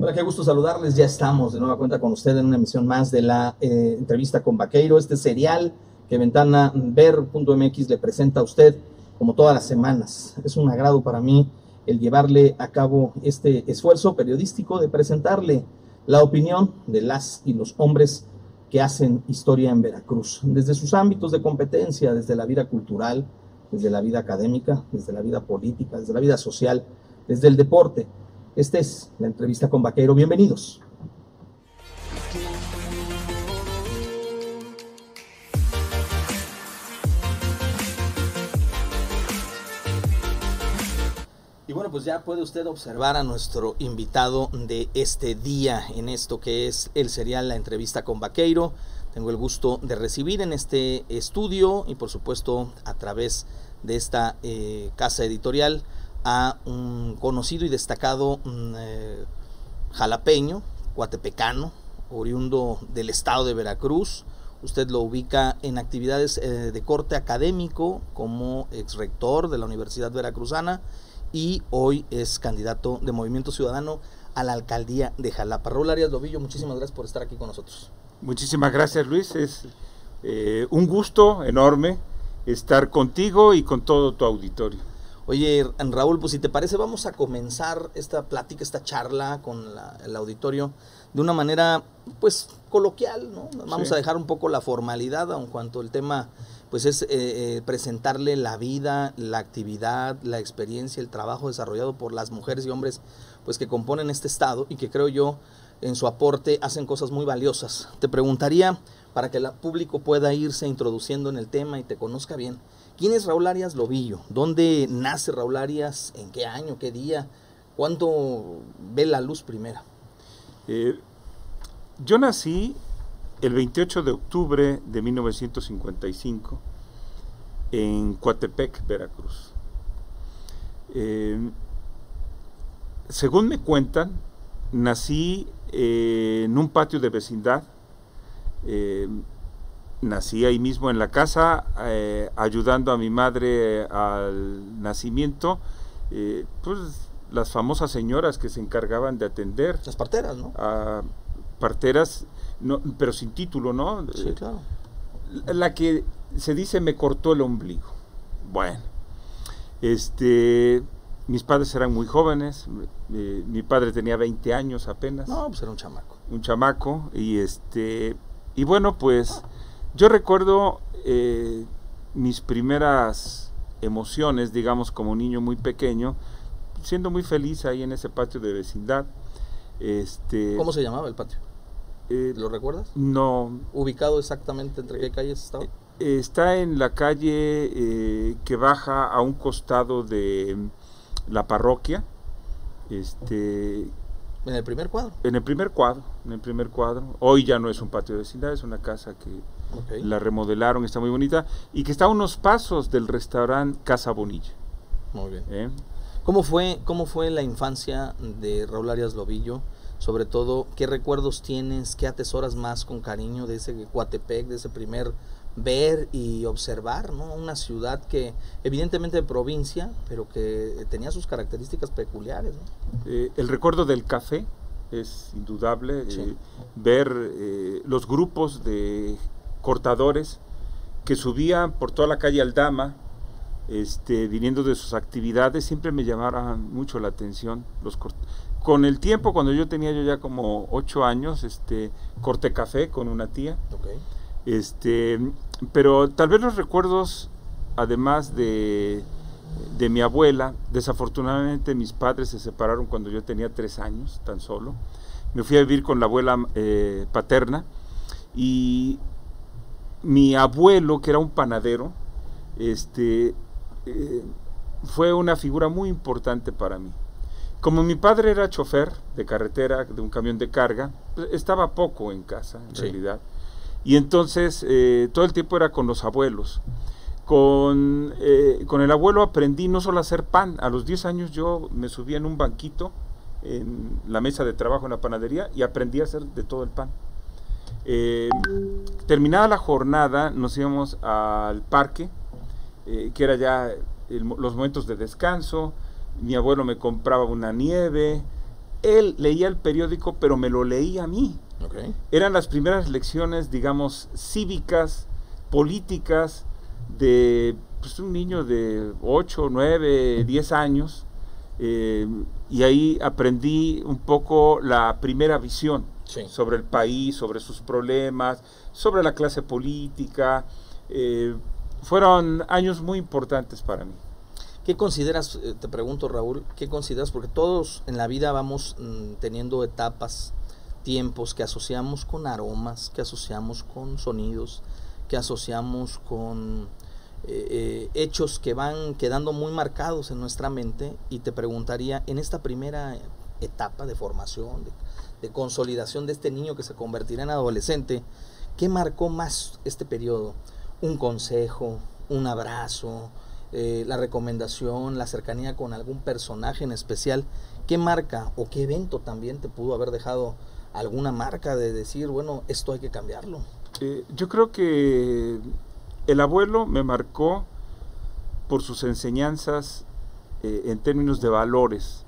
Hola, qué gusto saludarles. Ya estamos de nueva cuenta con usted en una emisión más de la entrevista con Vaqueiro, este serial que VentanaVer.mx le presenta a usted como todas las semanas. Es un agrado para mí el llevarle a cabo este esfuerzo periodístico de presentarle la opinión de las y los hombres que hacen historia en Veracruz, desde sus ámbitos de competencia, desde la vida cultural, desde la vida académica, desde la vida política, desde la vida social, desde el deporte. Esta es la entrevista con Vaqueiro. Bienvenidos. Y bueno, pues ya puede usted observar a nuestro invitado de este día en esto que es el serial La Entrevista con Vaqueiro. Tengo el gusto de recibir en este estudio y por supuesto a través de esta casa editorial a un conocido y destacado jalapeño, coatepecano, oriundo del estado de Veracruz. Usted lo ubica en actividades de corte académico como exrector de la Universidad Veracruzana y hoy es candidato de Movimiento Ciudadano a la alcaldía de Jalapa. Raúl Arias Lobillo, muchísimas gracias por estar aquí con nosotros. Muchísimas gracias, Luis. Es un gusto enorme estar contigo y con todo tu auditorio. Oye, Raúl, pues si te parece, vamos a comenzar esta plática, esta charla con el auditorio de una manera, pues, coloquial, ¿no? Vamos a dejar un poco la formalidad, aun cuanto el tema, pues, es presentarle la vida, la actividad, la experiencia, el trabajo desarrollado por las mujeres y hombres, pues, que componen este estado y que creo yo, en su aporte, hacen cosas muy valiosas. Te preguntaría, para que el público pueda irse introduciendo en el tema y te conozca bien, ¿quién es Raúl Arias Lobillo? ¿Dónde nace Raúl Arias? ¿En qué año? ¿Qué día? ¿Cuándo ve la luz primera? Yo nací el 28 de octubre de 1955 en Coatepec, Veracruz. Según me cuentan, nací en un patio de vecindad. Nací ahí mismo en la casa, ayudando a mi madre al nacimiento, pues las famosas señoras que se encargaban de atender. Las parteras, ¿no? Parteras, no, pero sin título, ¿no? Sí, claro. La que se dice me cortó el ombligo. Bueno, mis padres eran muy jóvenes, mi padre tenía 20 años apenas. No, pues era un chamaco. Un chamaco, y bueno, pues yo recuerdo mis primeras emociones, digamos, como niño muy pequeño, siendo muy feliz ahí en ese patio de vecindad. ¿Cómo se llamaba el patio? ¿Lo recuerdas? No. ¿Ubicado exactamente entre qué calles estaba? Está en la calle que baja a un costado de la parroquia. ¿En el primer cuadro? En el primer cuadro. Hoy ya no es un patio de vecindad, es una casa que la remodelaron, está muy bonita, y que está a unos pasos del restaurante Casa Bonilla. Muy bien. ¿Cómo fue la infancia de Raúl Arias Lobillo? Sobre todo, ¿qué recuerdos tienes, qué atesoras más con cariño de ese Coatepec, de ese primer ver y observar, ¿no? Una ciudad que evidentemente de provincia, pero que tenía sus características peculiares, ¿no? El recuerdo del café es indudable. Sí. Ver los grupos de cortadores que subían por toda la calle Aldama, viniendo de sus actividades, siempre me llamaron mucho la atención. Con el tiempo, cuando yo tenía ya como 8 años, corté café con una tía. Pero tal vez los recuerdos, además de mi abuela, desafortunadamente mis padres se separaron cuando yo tenía 3 años, tan solo. Me fui a vivir con la abuela paterna, y mi abuelo, que era un panadero, fue una figura muy importante para mí. Como mi padre era chofer de carretera, de un camión de carga, estaba poco en casa, en realidad. Y entonces todo el tiempo era con los abuelos. Con el abuelo aprendí no solo a hacer pan. A los 10 años yo me subí en un banquito en la mesa de trabajo en la panadería y aprendí a hacer de todo el pan. Terminada la jornada nos íbamos al parque, que era ya los momentos de descanso. Mi abuelo me compraba una nieve, él leía el periódico, pero me lo leía a mí. Okay. Eran las primeras lecciones, digamos, cívicas, políticas, de pues, un niño de 8, 9, 10 años, y ahí aprendí un poco la primera visión sobre el país, sobre sus problemas, sobre la clase política. Fueron años muy importantes para mí. ¿Qué consideras, te pregunto Raúl, qué consideras? Porque todos en la vida vamos teniendo etapas, tiempos que asociamos con aromas, que asociamos con sonidos, que asociamos con hechos que van quedando muy marcados en nuestra mente, y te preguntaría, en esta primera etapa de formación, de consolidación de este niño que se convertirá en adolescente, ¿qué marcó más este periodo? ¿Un consejo, un abrazo, la recomendación, la cercanía con algún personaje en especial? ¿Qué marca o qué evento también te pudo haber dejado alguna marca de decir, bueno, esto hay que cambiarlo? Yo creo que el abuelo me marcó por sus enseñanzas en términos de valores.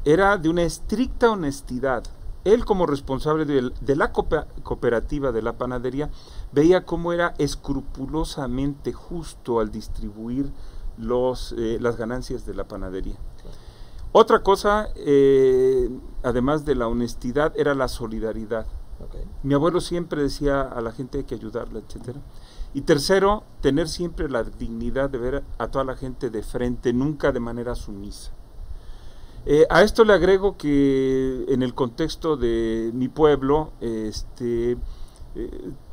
Era de una estricta honestidad. Él, como responsable de la cooperativa de la panadería, veía cómo era escrupulosamente justo al distribuir las ganancias de la panadería. Otra cosa, además de la honestidad, era la solidaridad. Mi abuelo siempre decía a la gente hay que ayudarla, etcétera. Y tercero, tener siempre la dignidad de ver a toda la gente de frente, nunca de manera sumisa. A esto le agrego que en el contexto de mi pueblo,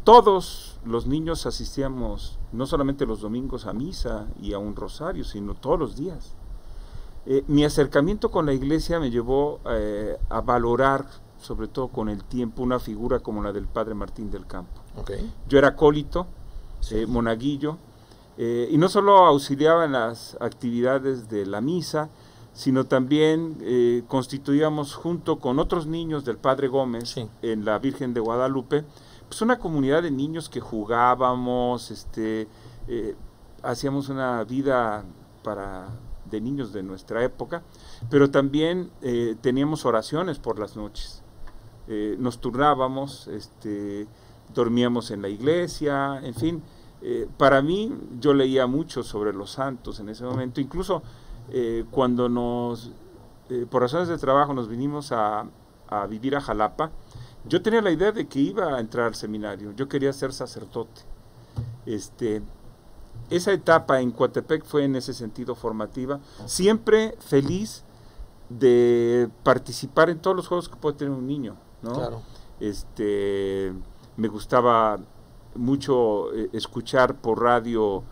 todos los niños asistíamos, no solamente los domingos a misa y a un rosario, sino todos los días. Mi acercamiento con la iglesia me llevó a valorar, sobre todo con el tiempo, una figura como la del padre Martín del Campo. Yo era acólito, monaguillo, y no solo auxiliaba en las actividades de la misa, sino también constituíamos junto con otros niños del Padre Gómez en la Virgen de Guadalupe, pues una comunidad de niños que jugábamos, hacíamos una vida de niños de nuestra época, pero también teníamos oraciones por las noches. Nos turnábamos, dormíamos en la iglesia, en fin. Para mí, yo leía mucho sobre los santos en ese momento, incluso cuando por razones de trabajo nos vinimos a vivir a Jalapa, yo tenía la idea de que iba a entrar al seminario, yo quería ser sacerdote. Esa etapa en Coatepec fue en ese sentido formativa, siempre feliz de participar en todos los juegos que puede tener un niño, ¿no? Claro. Me gustaba mucho escuchar por radio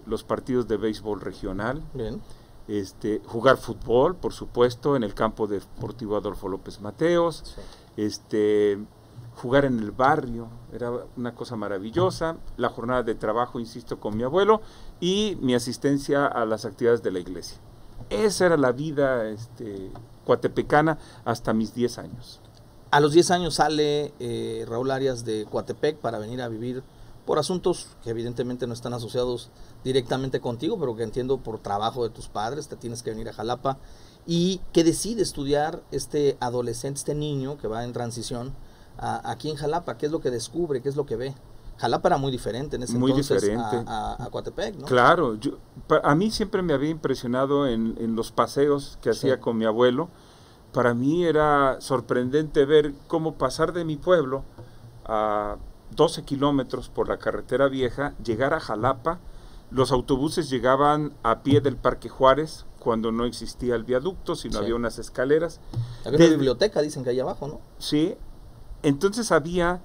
los partidos de béisbol regional. Bien. Jugar fútbol, por supuesto, en el campo deportivo Adolfo López Mateos, jugar en el barrio, era una cosa maravillosa. La jornada de trabajo, insisto, con mi abuelo y mi asistencia a las actividades de la iglesia. Esa era la vida coatepecana hasta mis 10 años. A los 10 años sale Raúl Arias de Coatepec para venir a vivir por asuntos que evidentemente no están asociados directamente contigo, pero que entiendo por trabajo de tus padres, te tienes que venir a Jalapa, y que decide estudiar este adolescente, este niño que va en transición aquí en Jalapa. ¿Qué es lo que descubre? ¿Qué es lo que ve? Jalapa era muy diferente en ese entonces a Coatepec, ¿no? Claro, a mí siempre me había impresionado en los paseos que hacía con mi abuelo. Para mí era sorprendente ver cómo pasar de mi pueblo a 12 kilómetros por la carretera vieja, llegar a Jalapa. Los autobuses llegaban a pie del Parque Juárez, cuando no existía el viaducto, sino había unas escaleras. Había una biblioteca, dicen que hay abajo, ¿no? Sí, entonces había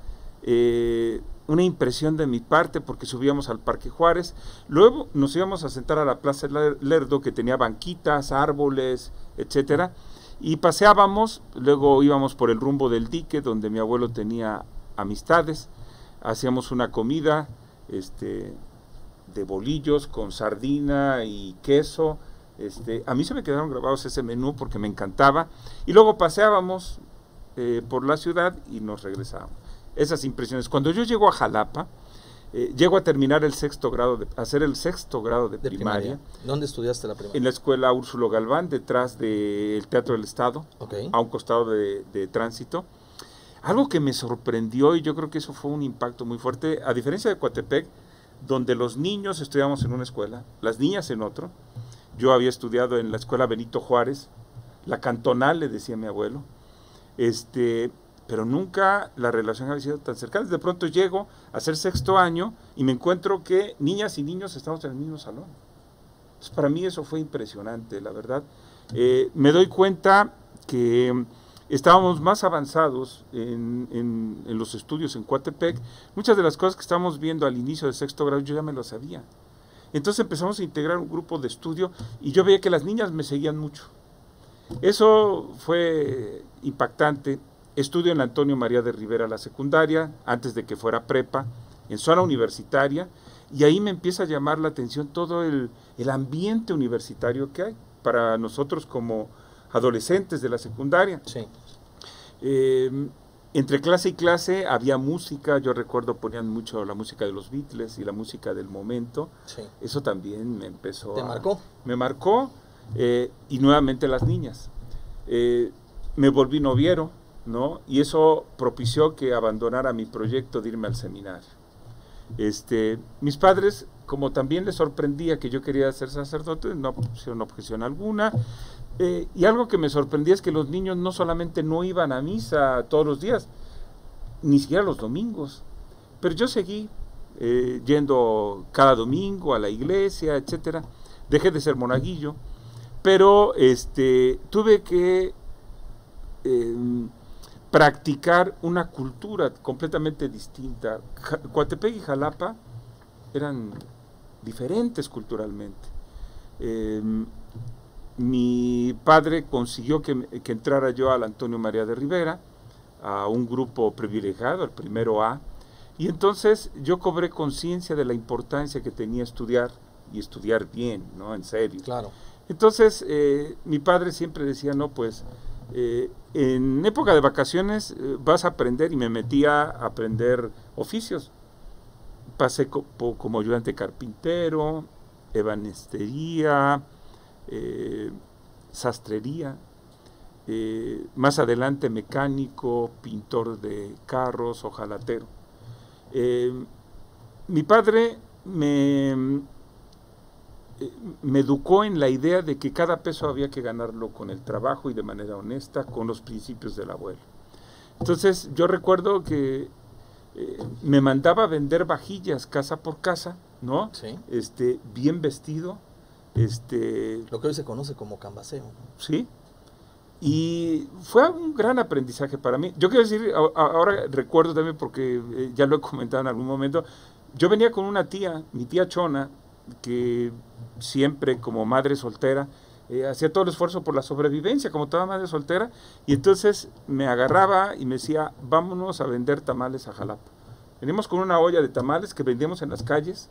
una impresión de mi parte, porque subíamos al Parque Juárez, luego nos íbamos a sentar a la Plaza Lerdo, que tenía banquitas, árboles, etcétera, y paseábamos, luego íbamos por el rumbo del dique, donde mi abuelo tenía amistades, hacíamos una comida de bolillos con sardina y queso. A mí se me quedaron grabados ese menú porque me encantaba, y luego paseábamos por la ciudad y nos regresábamos. Esas impresiones. Cuando yo llego a Jalapa, llego a terminar el sexto grado, hacer el sexto grado de primaria. ¿Dónde estudiaste la primaria? En la escuela Úrsulo Galván, detrás del Teatro del Estado, a un costado de Tránsito. Algo que me sorprendió, y yo creo que eso fue un impacto muy fuerte, a diferencia de Coatepec, donde los niños estudiábamos en una escuela, las niñas en otro. Yo había estudiado en la escuela Benito Juárez, la cantonal, le decía mi abuelo, pero nunca la relación había sido tan cercana. De pronto llego a hacer sexto año y me encuentro que niñas y niños estamos en el mismo salón. Entonces, para mí eso fue impresionante, la verdad. Me doy cuenta que estábamos más avanzados en los estudios en Coatepec. Muchas de las cosas que estábamos viendo al inicio de sexto grado yo ya me lo sabía. Entonces empezamos a integrar un grupo de estudio y yo veía que las niñas me seguían mucho. Eso fue impactante. Estudio en Antonio María de Rivera la secundaria, antes de que fuera prepa, en zona universitaria, y ahí me empieza a llamar la atención todo el ambiente universitario que hay para nosotros como adolescentes de la secundaria. Sí. Entre clase y clase había música, yo recuerdo ponían mucho la música de los Beatles y la música del momento. Sí. Eso también me empezó ¿Te marcó? Me marcó, y nuevamente las niñas. Me volví noviero, ¿no? Y eso propició que abandonara mi proyecto de irme al seminario. Mis padres, como también les sorprendía que yo quería ser sacerdote, no pusieron objeción alguna. Y algo que me sorprendía es que los niños no solamente no iban a misa todos los días, ni siquiera los domingos, pero yo seguí yendo cada domingo a la iglesia, etcétera. Dejé de ser monaguillo, pero tuve que practicar una cultura completamente distinta. Coatepec y Jalapa eran diferentes culturalmente. Mi padre consiguió que entrara yo al Antonio María de Rivera, a un grupo privilegiado, el primero A, y entonces yo cobré conciencia de la importancia que tenía estudiar, y estudiar bien, ¿no? En serio. Claro. Entonces, mi padre siempre decía, no, pues, en época de vacaciones vas a aprender, y me metía a aprender oficios. Pasé como ayudante carpintero, ebanistería, sastrería, más adelante mecánico, pintor de carros, hojalatero. Mi padre me educó en la idea de que cada peso había que ganarlo con el trabajo y de manera honesta, con los principios del abuelo. Entonces yo recuerdo que me mandaba a vender vajillas casa por casa, ¿no? Sí. Bien vestido. Lo que hoy se conoce como cambaceo, ¿no? Sí. Y fue un gran aprendizaje para mí. Yo quiero decir, ahora recuerdo también, porque ya lo he comentado en algún momento, yo venía con una tía, mi tía Chona, que siempre como madre soltera hacía todo el esfuerzo por la sobrevivencia como toda madre soltera, y entonces me agarraba y me decía, vámonos a vender tamales a Jalapa. Venimos con una olla de tamales que vendíamos en las calles,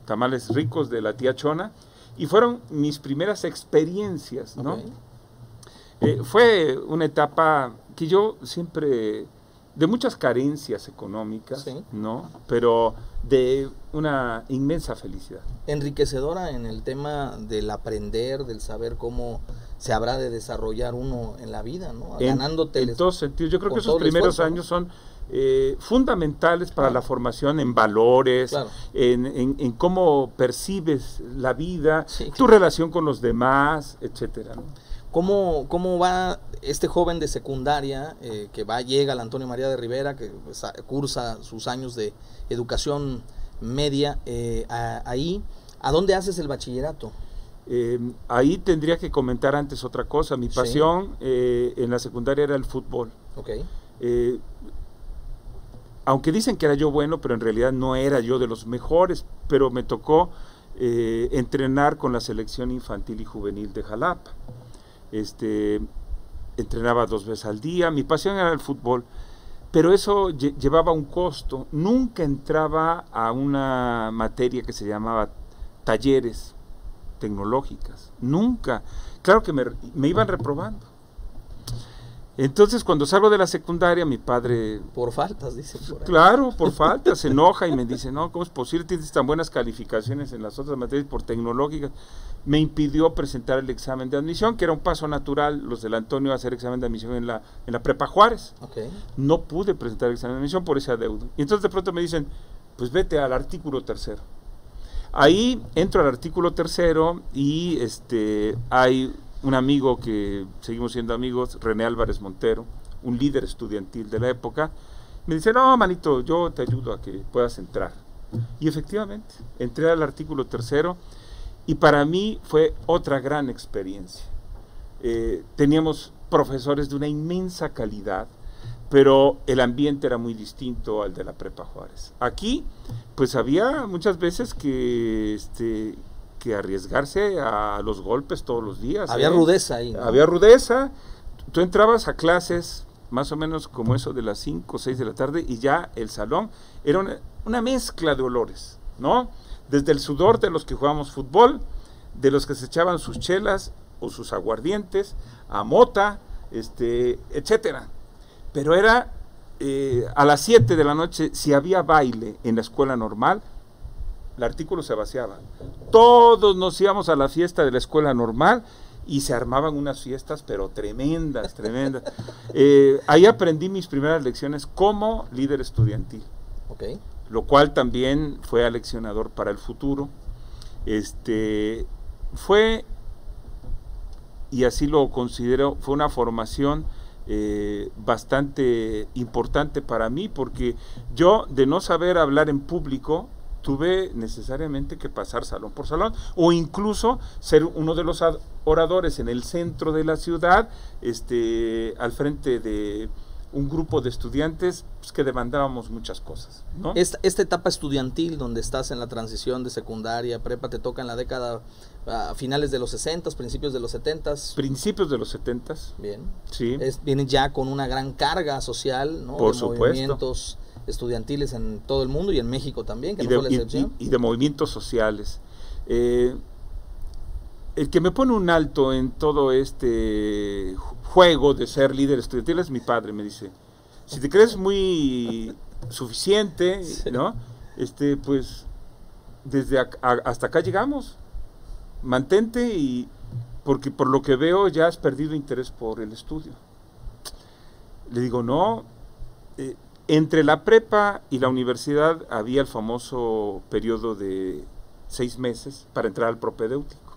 tamales ricos de la tía Chona, y fueron mis primeras experiencias, ¿no? Okay. Fue una etapa que yo siempre, de muchas carencias económicas, sí, ¿no? Pero de una inmensa felicidad. Enriquecedora en el tema del aprender, del saber cómo se habrá de desarrollar uno en la vida, ¿no? Ganándote. En todos sentidos. Yo creo que esos primeros años son fundamentales para la formación en valores, en cómo percibes la vida, tu relación con los demás, etcétera, ¿no? ¿Cómo va este joven de secundaria que llega al Antonio María de Rivera, que pues, cursa sus años de educación media ahí? ¿A dónde haces el bachillerato? Ahí tendría que comentar antes otra cosa. Mi pasión en la secundaria era el fútbol. Okay. Aunque dicen que era yo bueno, pero en realidad no era yo de los mejores, pero me tocó entrenar con la selección infantil y juvenil de Jalapa. Entrenaba 2 veces al día, mi pasión era el fútbol, pero eso llevaba un costo. Nunca entraba a una materia que se llamaba talleres tecnológicas, nunca. Claro que me iban reprobando. Entonces, cuando salgo de la secundaria, mi padre... Por faltas, dice. Por claro, por faltas, se enoja y me dice, no, ¿cómo es posible? Tienes tan buenas calificaciones en las otras materias por tecnológicas. Me impidió presentar el examen de admisión, que era un paso natural, los del Antonio, hacer examen de admisión en la Prepa Juárez. Okay. No pude presentar el examen de admisión por ese adeudo. Y entonces de pronto me dicen, pues vete al artículo 3. Ahí entro al artículo 3 y hay un amigo que seguimos siendo amigos, René Álvarez Montero, un líder estudiantil de la época, me dice, no, manito, yo te ayudo a que puedas entrar. Y efectivamente, entré al artículo 3 y para mí fue otra gran experiencia. Teníamos profesores de una inmensa calidad, pero el ambiente era muy distinto al de la Prepa Juárez. Aquí, pues había muchas veces que arriesgarse a los golpes todos los días. Había rudeza ahí, ¿no? Había rudeza. Tú entrabas a clases más o menos como eso de las 5 o 6 de la tarde y ya el salón era una mezcla de olores, ¿no? Desde el sudor de los que jugábamos fútbol, de los que se echaban sus chelas o sus aguardientes, a mota, etcétera. Pero era a las 7 de la noche, si había baile en la escuela normal, el artículo se vaciaba. Todos nos íbamos a la fiesta de la escuela normal y se armaban unas fiestas, pero tremendas, tremendas. Ahí aprendí mis primeras lecciones como líder estudiantil. Okay. Lo cual también fue aleccionador para el futuro. Fue, y así lo considero, fue una formación bastante importante para mí, porque yo, de no saber hablar en público, tuve necesariamente que pasar salón por salón, o incluso ser uno de los oradores en el centro de la ciudad, al frente de un grupo de estudiantes, pues, que demandábamos muchas cosas, ¿no? Esta etapa estudiantil donde estás en la transición de secundaria, prepa, te toca en la década, finales de los 60, principios de los 70. Principios de los 70. Bien. Sí. Viene ya con una gran carga social, ¿no? Por de supuesto. Movimientos estudiantiles en todo el mundo y en México también, que no fue la excepción. Y de movimientos sociales. El que me pone un alto en todo este juego de ser líder estudiantil es mi padre. Me dice, si te crees muy suficiente, sí, ¿no? Pues desde hasta acá llegamos, mantente, porque por lo que veo ya has perdido interés por el estudio. Le digo, no, entre la prepa y la universidad había el famoso periodo de 6 meses para entrar al propedéutico.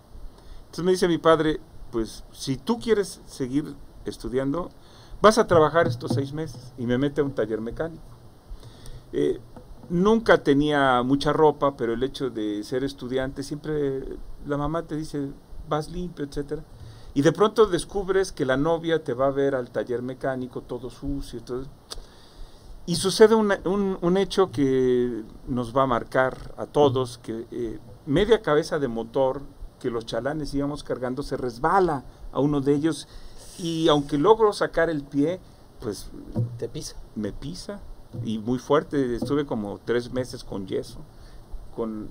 Entonces me dice mi padre, pues si tú quieres seguir estudiando, vas a trabajar estos 6 meses, y me mete a un taller mecánico. Nunca tenía mucha ropa, pero el hecho de ser estudiante, siempre la mamá te dice, vas limpio, etcétera. Y de pronto descubres que la novia te va a ver al taller mecánico todo sucio, todo. Y sucede un hecho que nos va a marcar a todos, que media cabeza de motor que los chalanes íbamos cargando se resbala a uno de ellos, y aunque logro sacar el pie, pues te pisa. Me pisa, y muy fuerte. Estuve como 3 meses con yeso, con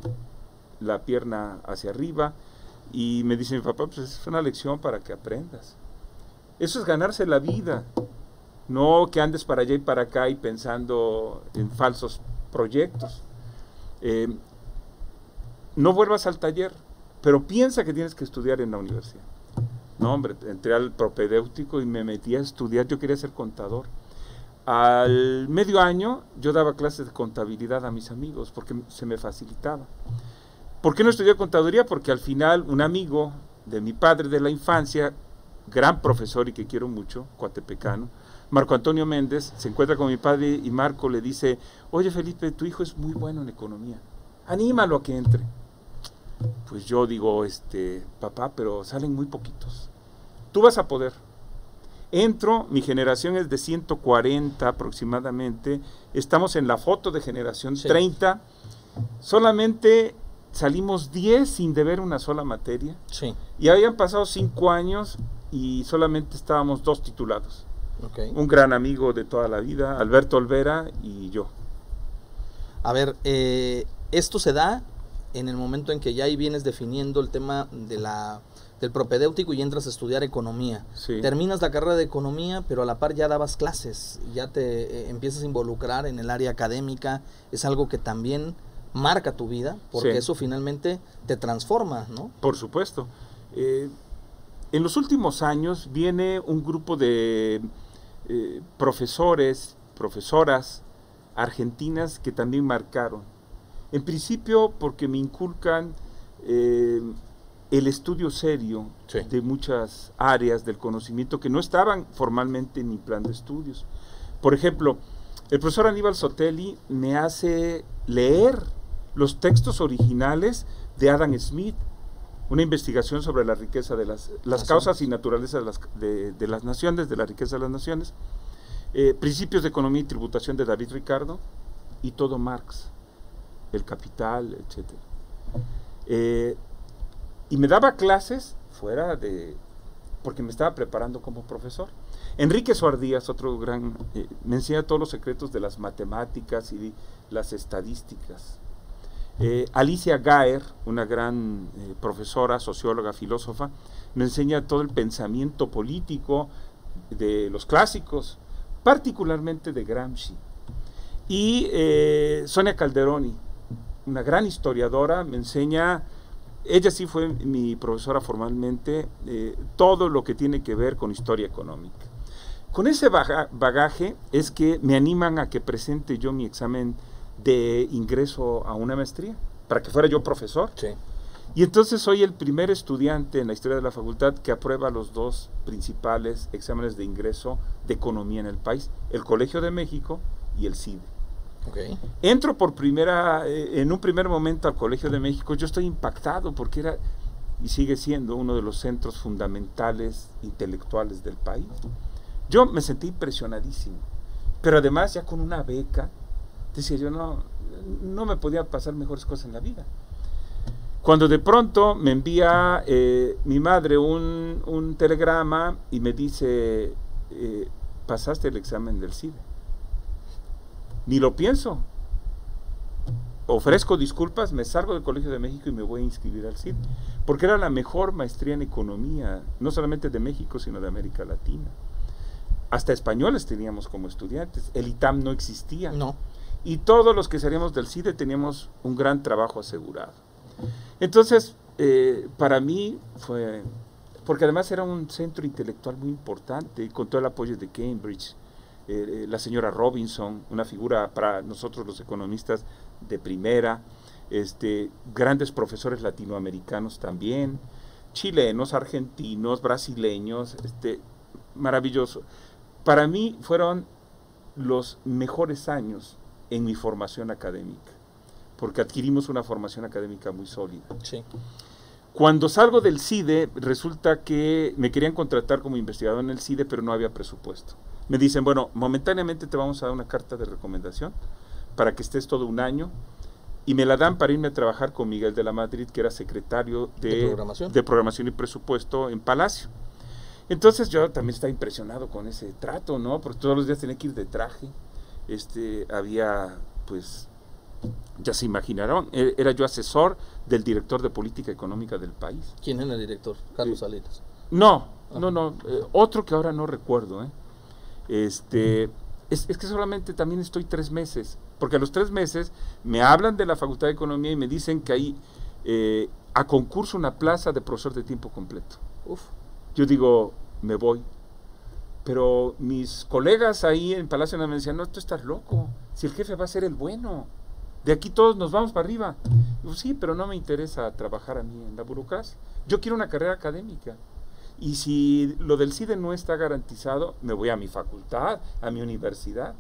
la pierna hacia arriba, y me dice mi papá, pues es una lección para que aprendas. Eso es ganarse la vida, no que andes para allá y para acá y pensando en falsos proyectos. No vuelvas al taller, pero piensa que tienes que estudiar en la universidad. No, hombre, entré al propedéutico y me metí a estudiar. Yo quería ser contador. Al medio año yo daba clases de contabilidad a mis amigos porque se me facilitaba. ¿Por qué no estudié contaduría? Porque al final un amigo de mi padre de la infancia, gran profesor y que quiero mucho, coatepecano, Marco Antonio Méndez, se encuentra con mi padre y Marco le dice, oye Felipe, tu hijo es muy bueno en economía, anímalo a que entre. Pues yo digo, papá, pero salen muy poquitos. Tú vas a poder. Entro, mi generación es de 140 aproximadamente, estamos en la foto de generación 30, solamente salimos 10 sin deber una sola materia, y habían pasado 5 años y solamente estábamos 2 titulados. Un gran amigo de toda la vida, Alberto Olvera, y yo. A ver, esto se da en el momento en que ya ahí vienes definiendo el tema del propedéutico y entras a estudiar economía. Sí. Terminas la carrera de economía, pero a la par ya dabas clases, ya te empiezas a involucrar en el área académica, es algo que también marca tu vida, porque eso finalmente te transforma, ¿no? Por supuesto. En los últimos años viene un grupo de profesores, profesoras argentinas que también marcaron. En principio porque me inculcan el estudio serio de muchas áreas del conocimiento que no estaban formalmente en mi plan de estudios. Por ejemplo, el profesor Aníbal Sotelli me hace leer los textos originales de Adam Smith, una investigación sobre la riqueza de las causas y naturaleza de las naciones, de la riqueza de las naciones, Principios de Economía y Tributación de David Ricardo, y todo Marx, El Capital, etc. Y me daba clases fuera de... porque me estaba preparando como profesor. Enrique Suardíaz, otro gran... me enseña todos los secretos de las matemáticas y las estadísticas. Alicia Gaer, una gran profesora, socióloga, filósofa, me enseña todo el pensamiento político de los clásicos, particularmente de Gramsci. Y Sonia Calderoni, una gran historiadora, me enseña, ella sí fue mi profesora formalmente, todo lo que tiene que ver con historia económica. Con ese bagaje es que me animan a que presente yo mi examen de ingreso a una maestría, para que fuera yo profesor. Sí. Y entonces soy el primer estudiante en la historia de la facultad que aprueba los dos principales exámenes de ingreso de economía en el país, el Colegio de México y el CIDE. Okay. Entro en un primer momento al Colegio de México, yo estoy impactado porque era y sigue siendo uno de los centros fundamentales intelectuales del país. Yo me sentí impresionadísimo, pero además ya con una beca, decía yo, no me podía pasar mejores cosas en la vida. Cuando de pronto me envía mi madre un telegrama y me dice, pasaste el examen del CIDE. Ni lo pienso. Ofrezco disculpas, me salgo del Colegio de México y me voy a inscribir al CIDE, porque era la mejor maestría en economía, no solamente de México, sino de América Latina. Hasta españoles teníamos como estudiantes, el ITAM no existía. No. Y todos los que salíamos del CIDE teníamos un gran trabajo asegurado. Entonces, para mí fue, porque además era un centro intelectual muy importante, con todo el apoyo de Cambridge, la señora Robinson, una figura para nosotros los economistas de primera, grandes profesores latinoamericanos también, chilenos, argentinos, brasileños, maravilloso. Para mí fueron los mejores años en mi formación académica, porque adquirimos una formación académica muy sólida. Sí. Cuando salgo del CIDE, resulta que me querían contratar como investigador en el CIDE, pero no había presupuesto. Me dicen, bueno, momentáneamente te vamos a dar una carta de recomendación para que estés todo un año, y me la dan para irme a trabajar con Miguel de la Madrid, que era secretario de programación y presupuesto en Palacio. Entonces yo también estaba impresionado con ese trato, ¿no? Porque todos los días tenía que ir de traje. Había, pues, ya se imaginaron, era yo asesor del director de política económica del país. ¿Quién era el director? Carlos Salinas. No, otro que ahora no recuerdo, es que solamente también estoy 3 meses, porque a los 3 meses me hablan de la Facultad de Economía y me dicen que hay a concurso una plaza de profesor de tiempo completo. Uf. Yo digo, me voy. Pero mis colegas ahí en Palacio me decían, no, tú estás loco, si el jefe va a ser el bueno, de aquí todos nos vamos para arriba. Digo, sí, pero no me interesa trabajar a mí en la burocracia, yo quiero una carrera académica, y si lo del CIDE no está garantizado, me voy a mi facultad, a mi universidad.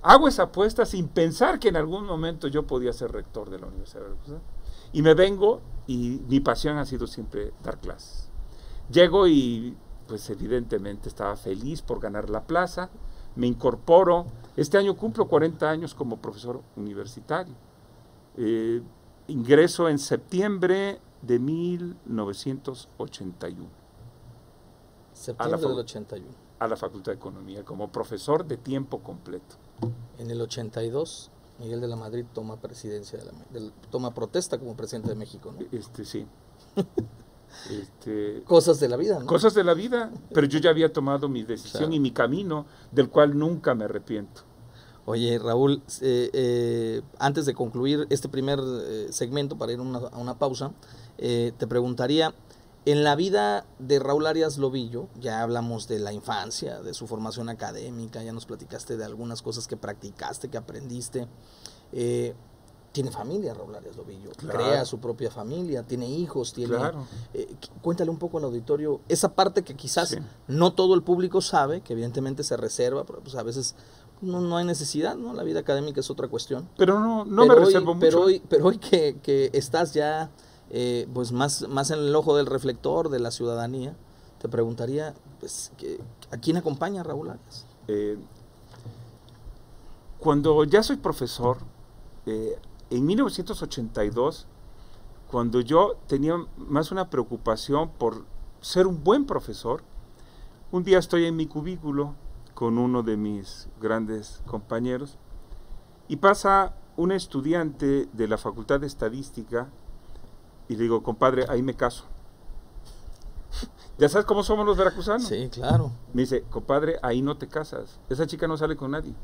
Hago esa apuesta sin pensar que en algún momento yo podía ser rector de la Universidad de Veracruz, y me vengo, y mi pasión ha sido siempre dar clases. Llego y pues evidentemente estaba feliz por ganar la plaza, me incorporo, este año cumplo 40 años como profesor universitario, ingreso en septiembre de 1981. Septiembre del 81. A la Facultad de Economía, como profesor de tiempo completo. En el 82 Miguel de la Madrid toma presidencia, toma protesta como presidente de México, ¿no? Sí. Cosas de la vida, ¿no? Cosas de la vida, pero yo ya había tomado mi decisión, claro, y mi camino, del cual nunca me arrepiento. Oye, Raúl, antes de concluir este primer segmento, para ir a una pausa, te preguntaría, en la vida de Raúl Arias Lovillo, ya hablamos de la infancia, de su formación académica, ya nos platicaste de algunas cosas que practicaste, que aprendiste. Tiene familia Raúl Arias Lovillo, claro, crea su propia familia, tiene hijos, tiene... Claro. Cuéntale un poco al auditorio esa parte que quizás sí, no todo el público sabe, que evidentemente se reserva, pero pues a veces no hay necesidad, ¿no? La vida académica es otra cuestión. Pero no me reservo mucho. Pero hoy que estás ya pues más en el ojo del reflector de la ciudadanía, te preguntaría, pues, ¿a quién acompaña Raúl Arias? Cuando ya soy profesor, en 1982, cuando yo tenía más una preocupación por ser un buen profesor, un día estoy en mi cubículo con uno de mis grandes compañeros y pasa un estudiante de la Facultad de Estadística y le digo, compadre, ahí me caso. ¿Ya sabes cómo somos los veracruzanos? Sí, claro. Me dice, compadre, ahí no te casas, esa chica no sale con nadie,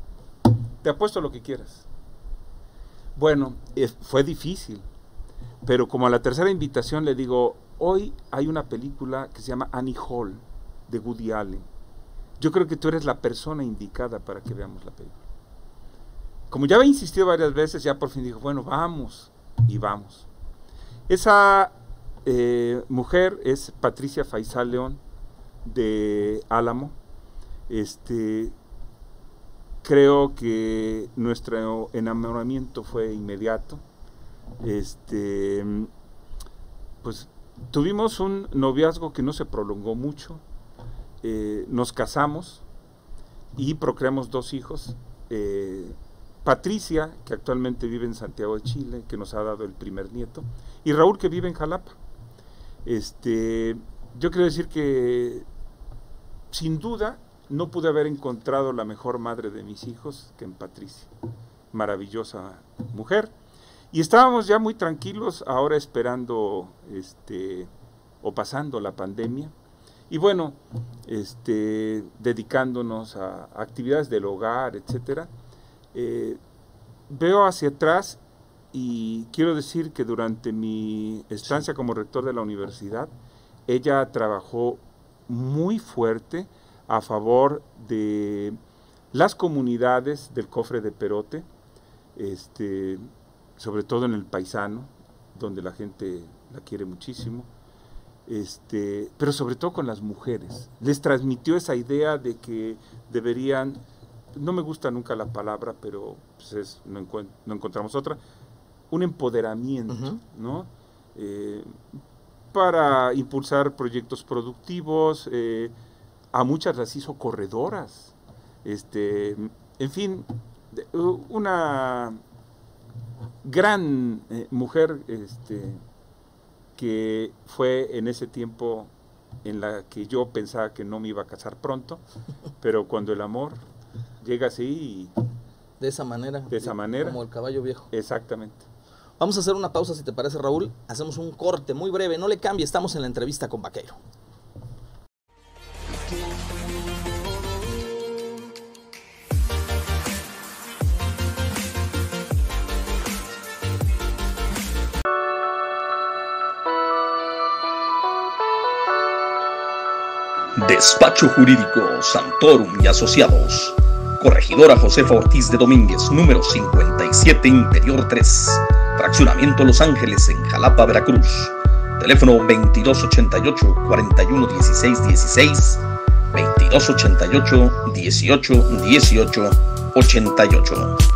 te apuesto lo que quieras. Bueno, fue difícil, pero como a la tercera invitación le digo, hoy hay una película que se llama Annie Hall, de Woody Allen. Yo creo que tú eres la persona indicada para que veamos la película. Como ya había insistido varias veces, ya por fin dijo, bueno, vamos, y vamos. Esa mujer es Patricia Faisal León, de Álamo. Creo que nuestro enamoramiento fue inmediato. Pues tuvimos un noviazgo que no se prolongó mucho. Nos casamos y procreamos 2 hijos. Patricia, que actualmente vive en Santiago de Chile, que nos ha dado el primer nieto, y Raúl, que vive en Jalapa. Yo quiero decir que sin duda no pude haber encontrado la mejor madre de mis hijos que en Patricia, maravillosa mujer, y estábamos ya muy tranquilos ahora esperando o pasando la pandemia, y bueno, dedicándonos a actividades del hogar, etcétera. Veo hacia atrás y quiero decir que durante mi estancia como rector de la universidad, ella trabajó muy fuerte a favor de las comunidades del Cofre de Perote, sobre todo en el Paisano, donde la gente la quiere muchísimo, pero sobre todo con las mujeres. Les transmitió esa idea de que deberían, no me gusta nunca la palabra, pero pues no encontramos otra, un empoderamiento, ¿no? Para impulsar proyectos productivos. A muchas las hizo corredoras, en fin, una gran mujer, que fue en ese tiempo en la que yo pensaba que no me iba a casar pronto, pero cuando el amor llega así y... De esa manera. Como el caballo viejo. Exactamente. Vamos a hacer una pausa, si te parece, Raúl. Hacemos un corte muy breve, no le cambie, estamos en la entrevista con Vaqueiro. Despacho Jurídico Santorum y Asociados. Corregidora Josefa Ortiz de Domínguez, número 57, Interior 3. Fraccionamiento Los Ángeles, en Jalapa, Veracruz. Teléfono 2288-411616, 2288-181888.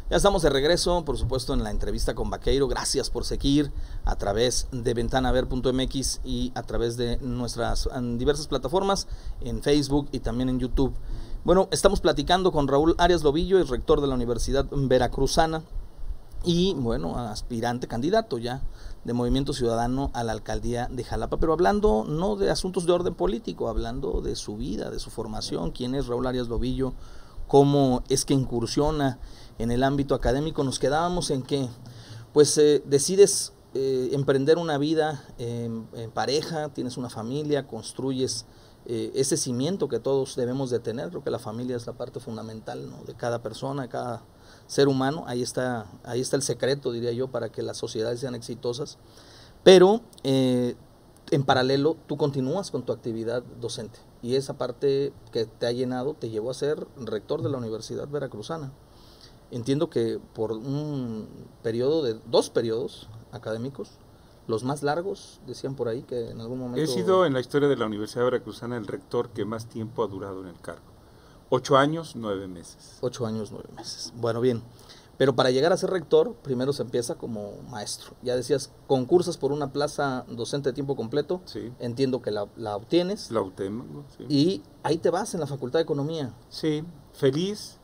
Ya estamos de regreso, por supuesto, en la entrevista con Vaqueiro. Gracias por seguir a través de ventanaver.mx y a través de nuestras diversas plataformas, en Facebook y también en YouTube. Bueno, estamos platicando con Raúl Arias Lovillo, el rector de la Universidad Veracruzana. y bueno, aspirante, candidato ya de Movimiento Ciudadano a la alcaldía de Jalapa, pero hablando no de asuntos de orden político, hablando de su vida, de su formación, quién es Raúl Arias Lobillo, cómo es que incursiona en el ámbito académico. Nos quedábamos en que pues decides emprender una vida en pareja, tienes una familia, construyes ese cimiento que todos debemos de tener. Creo que la familia es la parte fundamental, ¿no?, de cada persona, de cada ser humano. Ahí está el secreto, diría yo, para que las sociedades sean exitosas. Pero en paralelo tú continúas con tu actividad docente, y esa parte que te ha llenado te llevó a ser rector de la Universidad Veracruzana. Entiendo que por un periodo de 2 periodos académicos, los más largos, decían por ahí que en algún momento... He sido en la historia de la Universidad Veracruzana el rector que más tiempo ha durado en el cargo. 8 años, 9 meses. 8 años, 9 meses. Bueno, bien. Pero para llegar a ser rector, primero se empieza como maestro. Ya decías, concursas por una plaza docente de tiempo completo. Sí. Entiendo que la obtienes. La obtengo, sí. Y ahí te vas en la Facultad de Economía. Sí, feliz.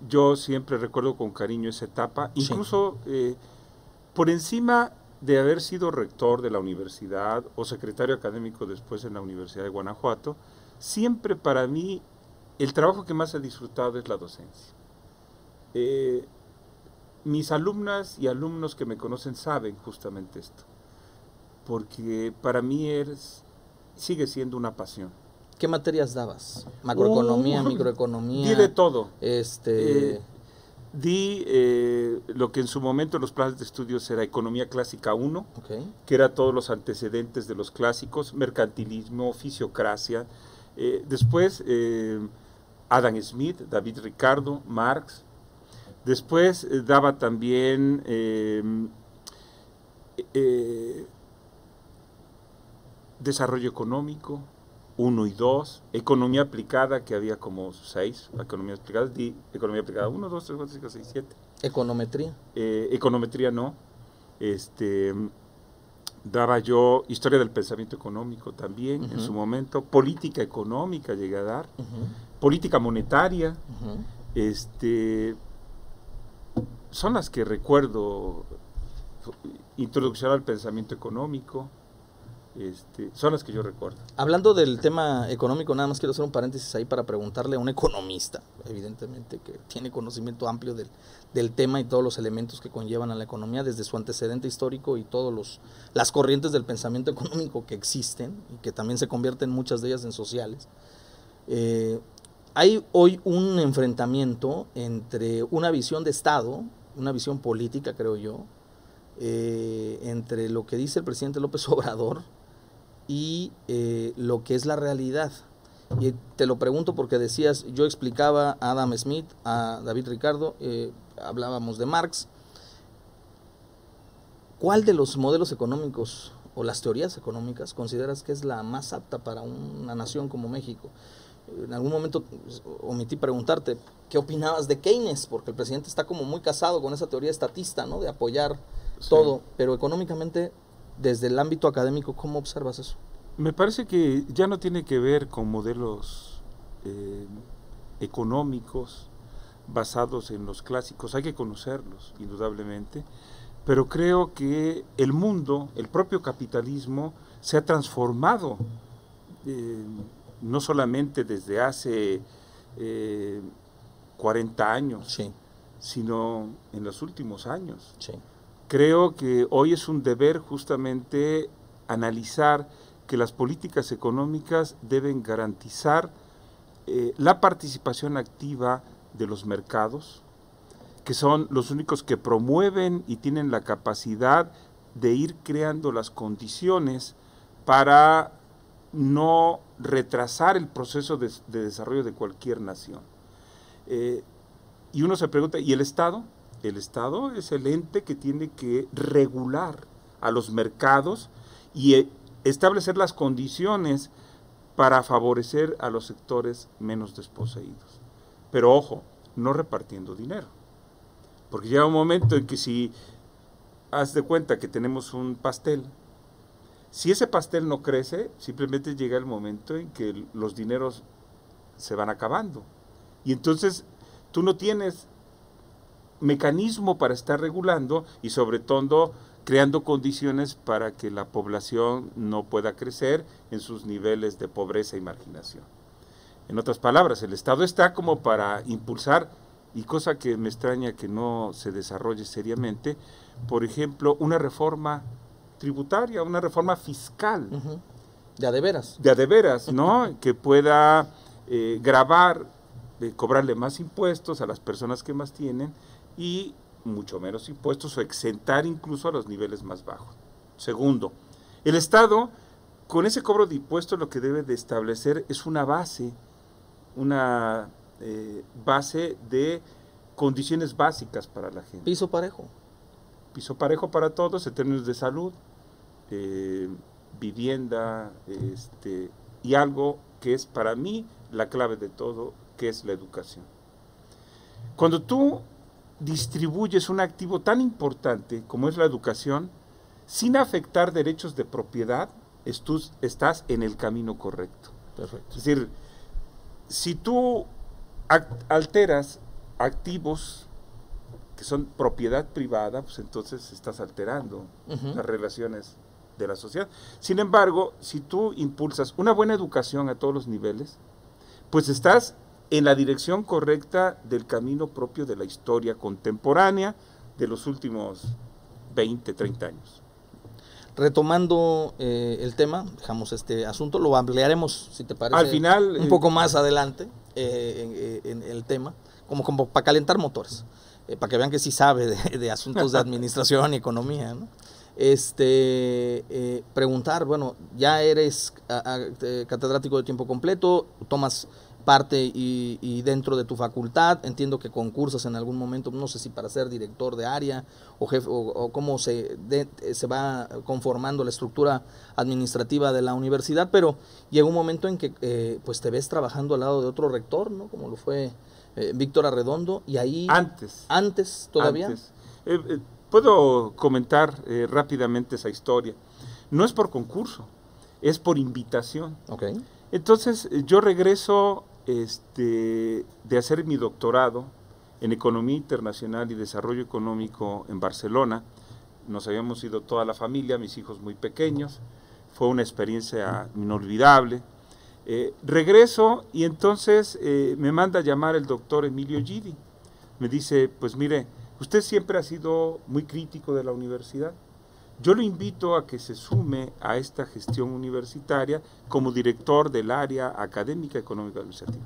Yo siempre recuerdo con cariño esa etapa. Incluso por encima de haber sido rector de la universidad o secretario académico después en la Universidad de Guanajuato, siempre para mí el trabajo que más he disfrutado es la docencia. Mis alumnas y alumnos que me conocen saben justamente esto, porque para mí sigue siendo una pasión. ¿Qué materias dabas? ¿Macroeconomía, microeconomía? Di de todo. Di lo que en su momento en los planes de estudios era Economía Clásica 1, okay, que era todos los antecedentes de los clásicos, mercantilismo, fisiocracia. Después Adam Smith, David Ricardo, Marx. Después daba también desarrollo económico 1 y 2, economía aplicada, que había como 6 economías aplicadas, economía aplicada 1, 2, 3, 4, 5, 6, 7. ¿Econometría? Econometría no. Daba yo historia del pensamiento económico también, en su momento, política económica llegué a dar, política monetaria, son las que recuerdo, introducción al pensamiento económico, son las que yo recuerdo. Hablando del tema económico, nada más quiero hacer un paréntesis ahí para preguntarle a un economista, evidentemente que tiene conocimiento amplio del tema y todos los elementos que conllevan a la economía, desde su antecedente histórico y todas las corrientes del pensamiento económico que existen y que también se convierten muchas de ellas en sociales. Hay hoy un enfrentamiento entre una visión de Estado, una visión política, creo yo, entre lo que dice el presidente López Obrador y lo que es la realidad. Y te lo pregunto porque decías, yo explicaba a Adam Smith, a David Ricardo, hablábamos de Marx. ¿Cuál de los modelos económicos o las teorías económicas consideras que es la más apta para una nación como México? En algún momento omití preguntarte qué opinabas de Keynes, porque el presidente está como muy casado con esa teoría estatista, ¿no?, de apoyar todo, pero económicamente, desde el ámbito académico, ¿cómo observas eso? Me parece que ya no tiene que ver con modelos económicos basados en los clásicos, hay que conocerlos, indudablemente, pero creo que el mundo, el propio capitalismo, se ha transformado, no solamente desde hace 40 años, sí, sino en los últimos años. Sí. Creo que hoy es un deber justamente analizar que las políticas económicas deben garantizar la participación activa de los mercados, que son los únicos que promueven y tienen la capacidad de ir creando las condiciones para no retrasar el proceso de desarrollo de cualquier nación. Y uno se pregunta, ¿y el Estado? El Estado es el ente que tiene que regular a los mercados y establecer las condiciones para favorecer a los sectores menos desposeídos. Pero ojo, no repartiendo dinero. Porque llega un momento en que si haz de cuenta que tenemos un pastel, si ese pastel no crece, simplemente llega el momento en que los dineros se van acabando. Y entonces tú no tienes mecanismo para estar regulando y sobre todo creando condiciones para que la población no pueda crecer en sus niveles de pobreza y marginación. En otras palabras, el Estado está como para impulsar, y cosa que me extraña que no se desarrolle seriamente, por ejemplo, una reforma tributaria, una reforma fiscal. De a de veras. De a de veras, ¿no? Que pueda gravar, cobrarle más impuestos a las personas que más tienen y mucho menos impuestos o exentar incluso a los niveles más bajos. Segundo, el Estado con ese cobro de impuestos lo que debe de establecer es una base de condiciones básicas para la gente. Piso parejo. Piso parejo para todos en términos de salud, vivienda, y algo que es para mí la clave de todo, que es la educación. Cuando tú distribuyes un activo tan importante como es la educación, sin afectar derechos de propiedad, estás en el camino correcto. Perfecto. Es decir, si tú alteras activos que son propiedad privada, pues entonces estás alterando las relaciones de la sociedad. Sin embargo, si tú impulsas una buena educación a todos los niveles, pues estás en la dirección correcta del camino propio de la historia contemporánea de los últimos 20, 30 años. Retomando el tema, dejamos este asunto, lo ampliaremos, si te parece, al final, un poco más adelante en el tema, como para calentar motores, para que vean que sí sabe de asuntos de administración y economía, ¿no? Preguntar, bueno, ya eres catedrático de tiempo completo, tomas parte y dentro de tu facultad, entiendo que concursas en algún momento, no sé si para ser director de área o jefe, o cómo se va conformando la estructura administrativa de la universidad, pero llega un momento en que pues te ves trabajando al lado de otro rector, ¿no? Como lo fue Víctor Arredondo, y ahí... Antes todavía. Puedo comentar rápidamente esa historia. No es por concurso, es por invitación. Okay. Entonces yo regreso de hacer mi doctorado en Economía Internacional y Desarrollo Económico en Barcelona. Nos habíamos ido toda la familia, mis hijos muy pequeños. Fue una experiencia inolvidable. Regreso y entonces me manda a llamar el doctor Emilio Gidi. Me dice, pues mire, usted siempre ha sido muy crítico de la universidad. Yo lo invito a que se sume a esta gestión universitaria como director del área académica, económica y administrativa.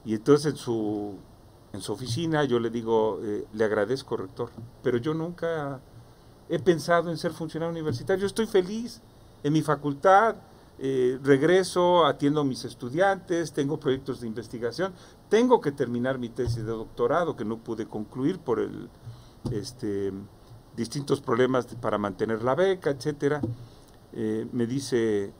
Y entonces en su oficina yo le digo, le agradezco, rector, pero yo nunca he pensado en ser funcionario universitario. Yo estoy feliz en mi facultad, regreso, atiendo a mis estudiantes, tengo proyectos de investigación, tengo que terminar mi tesis de doctorado que no pude concluir por distintos problemas para mantener la beca, etcétera. Me dice,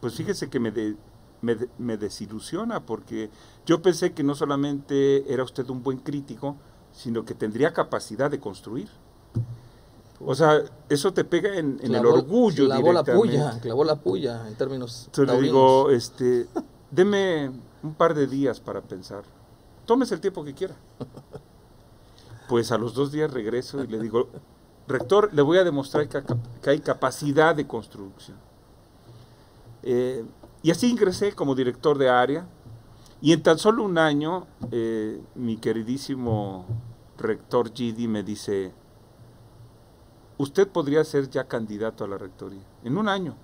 pues fíjese que me desilusiona, porque yo pensé que no solamente era usted un buen crítico, sino que tendría capacidad de construir. O sea, eso te pega en el orgullo directamente. Clavó la puya en términos Entonces le digo, deme un par de días para pensar. Tómese el tiempo que quiera. Pues a los 2 días regreso y le digo, rector, le voy a demostrar que hay capacidad de construcción. Y así ingresé como director de área, y en tan solo un año, mi queridísimo rector Gidi me dice, usted podría ser ya candidato a la rectoría. En un año.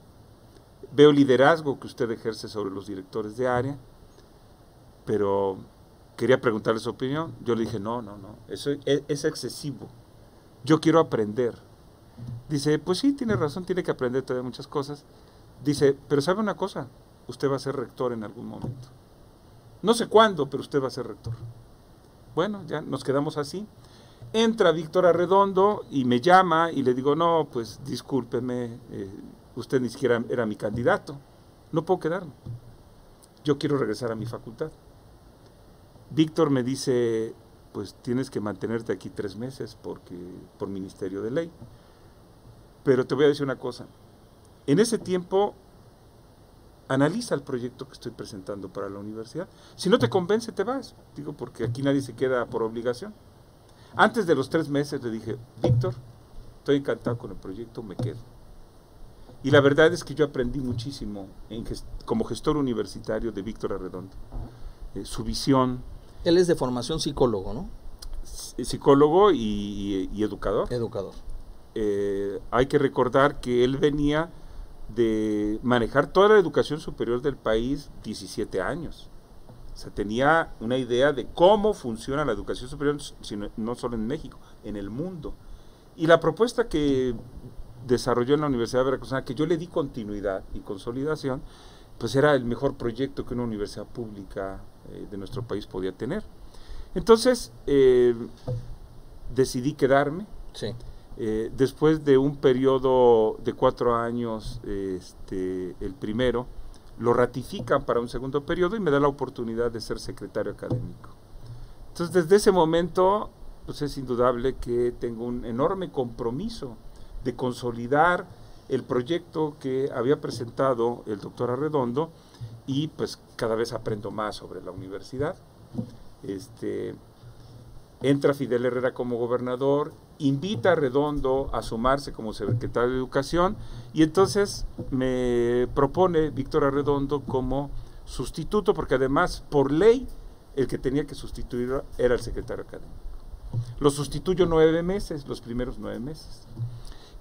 Veo liderazgo que usted ejerce sobre los directores de área, pero quería preguntarle su opinión. Yo le dije, no, eso es excesivo. Yo quiero aprender. Dice, pues sí, tiene razón, tiene que aprender todavía muchas cosas. Dice, pero ¿sabe una cosa? Usted va a ser rector en algún momento. No sé cuándo, pero usted va a ser rector. Bueno, ya nos quedamos así. Entra Víctor Arredondo y me llama y le digo, no, pues discúlpeme, usted ni siquiera era mi candidato. No puedo quedarme. Yo quiero regresar a mi facultad. Víctor me dice, pues tienes que mantenerte aquí 3 meses por ministerio de ley. Pero te voy a decir una cosa, en ese tiempo analiza el proyecto que estoy presentando para la universidad. Si no te convence, te vas. Digo, porque aquí nadie se queda por obligación. Antes de los 3 meses le dije, Víctor, estoy encantado con el proyecto, me quedo. Y la verdad es que yo aprendí muchísimo como gestor universitario de Víctor Arredondo. Su visión. Él es de formación psicólogo, ¿no? Psicólogo y educador. Educador. Hay que recordar que él venía de manejar toda la educación superior del país 17 años. O sea, tenía una idea de cómo funciona la educación superior, no solo en México, en el mundo. Y la propuesta que desarrolló en la Universidad Veracruzana, que yo le di continuidad y consolidación, pues era el mejor proyecto que una universidad pública de nuestro país podía tener. Entonces, decidí quedarme. Sí. Después de un periodo de 4 años, el primero, lo ratifican para un segundo periodo y me da la oportunidad de ser secretario académico. Entonces, desde ese momento, pues es indudable que tengo un enorme compromiso de consolidar el proyecto que había presentado el doctor Arredondo, y pues cada vez aprendo más sobre la universidad. Entra Fidel Herrera como gobernador, invita a Arredondo a sumarse como secretario de Educación, y entonces me propone Víctor Arredondo como sustituto, porque además por ley el que tenía que sustituir era el secretario académico. Lo sustituyo 9 meses, los primeros 9 meses.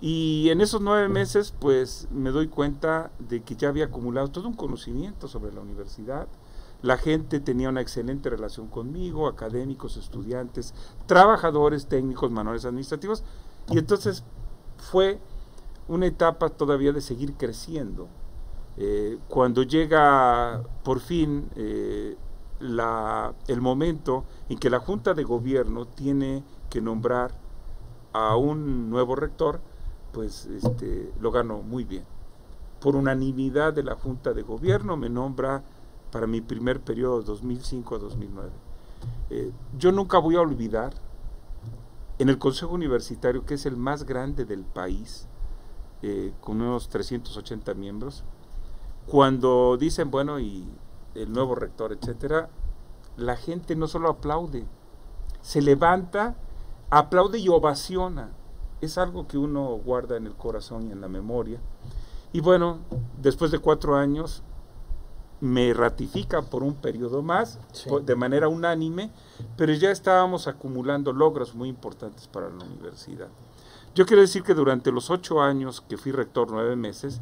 Y en esos 9 meses, pues me doy cuenta de que ya había acumulado todo un conocimiento sobre la universidad. La gente tenía una excelente relación conmigo, académicos, estudiantes, trabajadores, técnicos, manuales administrativos, y entonces fue una etapa todavía de seguir creciendo. Cuando llega por fin el momento en que la Junta de Gobierno tiene que nombrar a un nuevo rector, pues lo ganó muy bien. Por unanimidad de la Junta de Gobierno me nombra para mi primer periodo, 2005 a 2009. Yo nunca voy a olvidar, en el Consejo Universitario, que es el más grande del país, con unos 380 miembros, cuando dicen, bueno, y el nuevo rector, etcétera, la gente no solo aplaude, se levanta, aplaude y ovaciona. Es algo que uno guarda en el corazón y en la memoria. Y bueno, después de 4 años, me ratifican por un periodo más, sí, de manera unánime, pero ya estábamos acumulando logros muy importantes para la universidad. Yo quiero decir que durante los 8 años que fui rector, 9 meses,